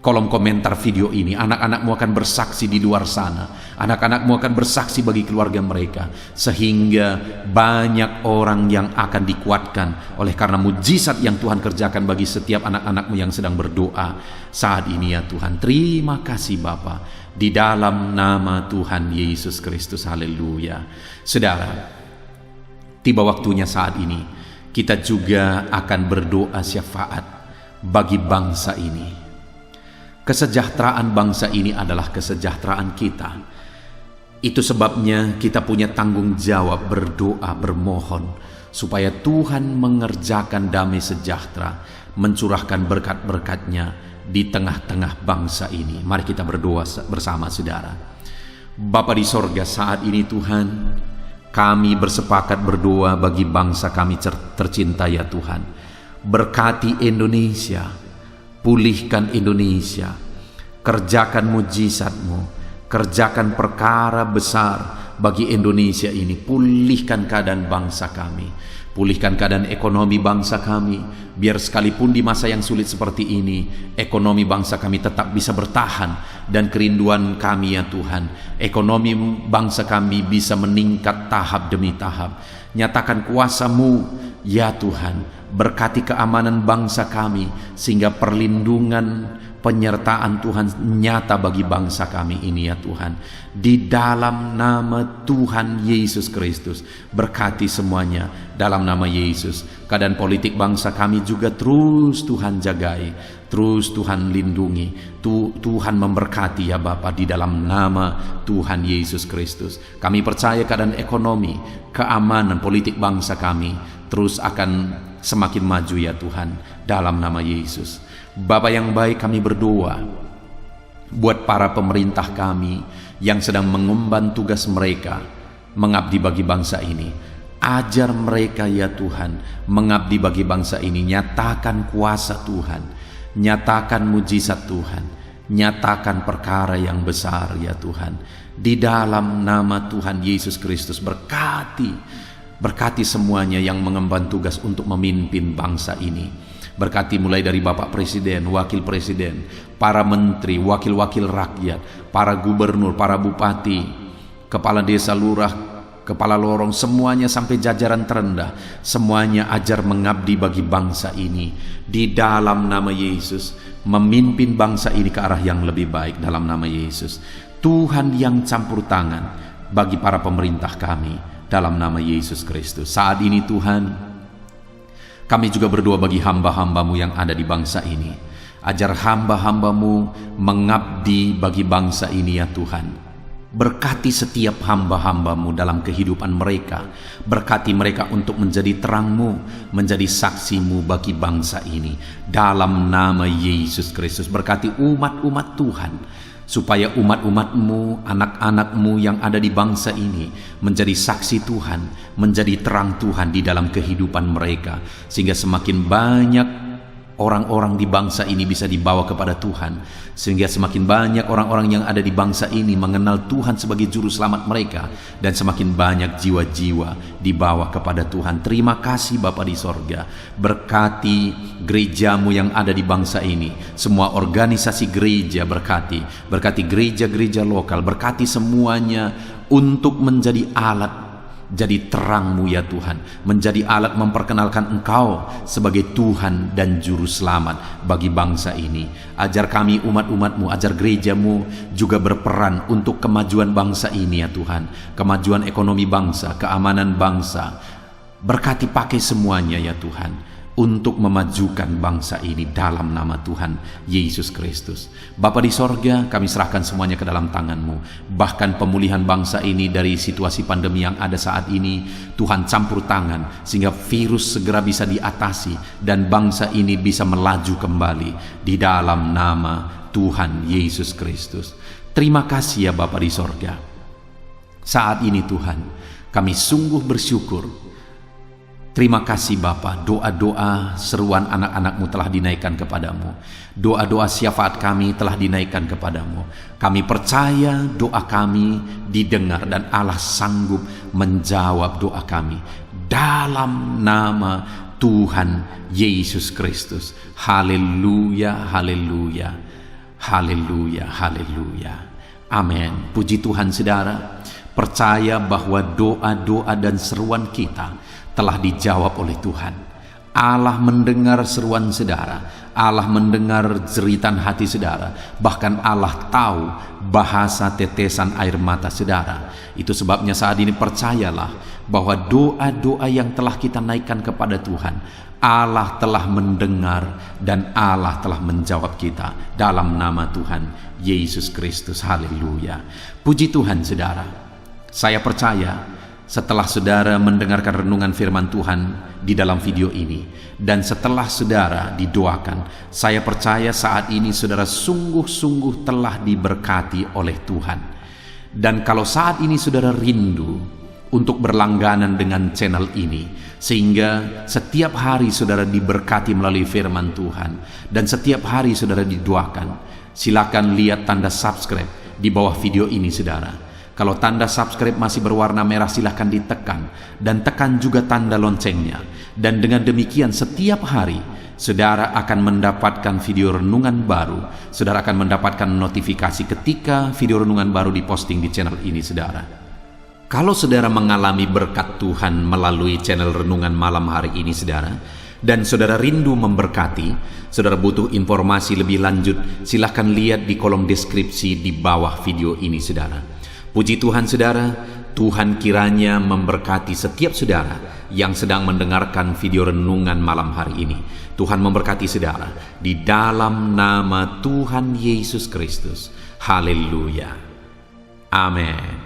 Speaker 2: kolom komentar video ini. Anak-anakmu akan bersaksi di luar sana. Anak-anakmu akan bersaksi bagi keluarga mereka, sehingga banyak orang yang akan dikuatkan oleh karena mujizat yang Tuhan kerjakan bagi setiap anak-anakmu yang sedang berdoa saat ini ya Tuhan. Terima kasih Bapa, di dalam nama Tuhan Yesus Kristus. Haleluya. Saudara, tiba waktunya saat ini kita juga akan berdoa syafaat bagi bangsa ini. Kesejahteraan bangsa ini adalah kesejahteraan kita. Itu sebabnya kita punya tanggung jawab berdoa, bermohon supaya Tuhan mengerjakan damai sejahtera, mencurahkan berkat-berkat-Nya di tengah-tengah bangsa ini. Mari kita berdoa bersama saudara. Bapa di sorga, saat ini Tuhan, kami bersepakat berdoa bagi bangsa kami tercinta ya Tuhan. Berkati Indonesia, pulihkan Indonesia, kerjakan mujizat-Mu, kerjakan perkara besar bagi Indonesia ini. Pulihkan keadaan bangsa kami, pulihkan keadaan ekonomi bangsa kami, biar sekalipun di masa yang sulit seperti ini, ekonomi bangsa kami tetap bisa bertahan. Dan kerinduan kami ya Tuhan, ekonomi bangsa kami bisa meningkat tahap demi tahap. Nyatakan kuasa-Mu ya Tuhan, berkati keamanan bangsa kami, sehingga perlindungan, penyertaan Tuhan nyata bagi bangsa kami ini ya Tuhan. Di dalam nama Tuhan Yesus Kristus, berkati semuanya dalam nama Yesus. Keadaan politik bangsa kami juga terus Tuhan jagai, terus Tuhan lindungi. Tuhan memberkati ya Bapa, di dalam nama Tuhan Yesus Kristus. Kami percaya keadaan ekonomi, keamanan politik bangsa kami terus akan semakin maju ya Tuhan, dalam nama Yesus. Bapa yang baik, kami berdoa buat para pemerintah kami yang sedang mengemban tugas mereka mengabdi bagi bangsa ini. Ajar mereka ya Tuhan mengabdi bagi bangsa ini. Nyatakan kuasa Tuhan, nyatakan mujizat Tuhan, nyatakan perkara yang besar ya Tuhan. Di dalam nama Tuhan Yesus Kristus, berkati semuanya yang mengemban tugas untuk memimpin bangsa ini. Berkati mulai dari Bapak Presiden, Wakil Presiden, para menteri, wakil-wakil rakyat, para gubernur, para bupati, kepala desa, lurah, kepala lorong, semuanya sampai jajaran terendah. Semuanya ajar mengabdi bagi bangsa ini. Di dalam nama Yesus, memimpin bangsa ini ke arah yang lebih baik dalam nama Yesus. Tuhan yang campur tangan bagi para pemerintah kami dalam nama Yesus Kristus. Saat ini Tuhan,
Speaker 1: Kami juga berdoa bagi hamba-hambamu yang ada di bangsa ini. Ajar hamba-hambamu mengabdi bagi bangsa ini ya Tuhan. Berkati setiap hamba-hambamu dalam kehidupan mereka. Berkati mereka untuk menjadi terangmu, menjadi saksimu bagi bangsa ini. Dalam nama Yesus Kristus, berkati umat-umat Tuhan, supaya umat-umatmu, anak-anakmu yang ada di bangsa ini menjadi saksi Tuhan, menjadi terang Tuhan di dalam kehidupan mereka, sehingga semakin banyak orang-orang di bangsa ini bisa dibawa kepada Tuhan, sehingga semakin banyak orang-orang yang ada di bangsa ini mengenal Tuhan sebagai juru selamat mereka, dan semakin banyak jiwa-jiwa dibawa kepada Tuhan. Terima kasih Bapa di sorga. Berkati gerejamu yang ada di bangsa ini, semua organisasi gereja berkati gereja-gereja lokal, berkati semuanya untuk menjadi alat, jadi terangmu ya Tuhan, menjadi alat memperkenalkan Engkau sebagai Tuhan dan Juru Selamat bagi bangsa ini. Ajar kami umat-umatmu, ajar gerejamu juga berperan untuk kemajuan bangsa ini ya Tuhan, kemajuan ekonomi bangsa, keamanan bangsa. Berkati pakai semuanya ya Tuhan, untuk memajukan bangsa ini dalam nama Tuhan Yesus Kristus. Bapa di sorga, kami serahkan semuanya ke dalam tangan-Mu. Bahkan pemulihan bangsa ini dari situasi pandemi yang ada saat ini, Tuhan campur tangan sehingga virus segera bisa diatasi dan bangsa ini bisa melaju kembali di dalam nama Tuhan Yesus Kristus. Terima kasih ya Bapa di sorga. Saat ini Tuhan, kami sungguh bersyukur. Terima kasih Bapa, doa-doa seruan anak-anak-Mu telah dinaikkan kepadamu. Doa-doa syafaat kami telah dinaikkan kepadamu. Kami percaya doa kami didengar dan Allah sanggup menjawab doa kami. Dalam nama Tuhan Yesus Kristus. Haleluya, haleluya, haleluya, haleluya. Amin. Puji Tuhan saudara. Percaya bahwa doa-doa dan seruan kita telah dijawab oleh Tuhan. Allah mendengar seruan saudara, Allah mendengar jeritan hati saudara, bahkan Allah tahu bahasa tetesan air mata saudara. Itu sebabnya saat ini percayalah bahwa doa-doa yang telah kita naikkan kepada Tuhan, Allah telah mendengar dan Allah telah menjawab kita dalam nama Tuhan Yesus Kristus. Haleluya. Puji Tuhan saudara. Saya percaya setelah saudara mendengarkan renungan firman Tuhan di dalam video ini, dan setelah saudara didoakan, saya percaya saat ini saudara sungguh-sungguh telah diberkati oleh Tuhan. Dan kalau saat ini saudara rindu untuk berlangganan dengan channel ini, sehingga setiap hari saudara diberkati melalui firman Tuhan, dan setiap hari saudara didoakan, silakan lihat tanda subscribe di bawah video ini saudara. Kalau tanda subscribe masih berwarna merah, silahkan ditekan dan tekan juga tanda loncengnya. Dan dengan demikian setiap hari saudara akan mendapatkan video renungan baru. Saudara akan mendapatkan notifikasi ketika video renungan baru diposting di channel ini saudara. Kalau saudara mengalami berkat Tuhan melalui channel renungan malam hari ini saudara, dan saudara rindu memberkati, saudara butuh informasi lebih lanjut, silahkan lihat di kolom deskripsi di bawah video ini saudara. Puji Tuhan saudara, Tuhan kiranya memberkati setiap saudara yang sedang mendengarkan video renungan malam hari ini. Tuhan memberkati saudara di dalam nama Tuhan Yesus Kristus. Haleluya. Amin.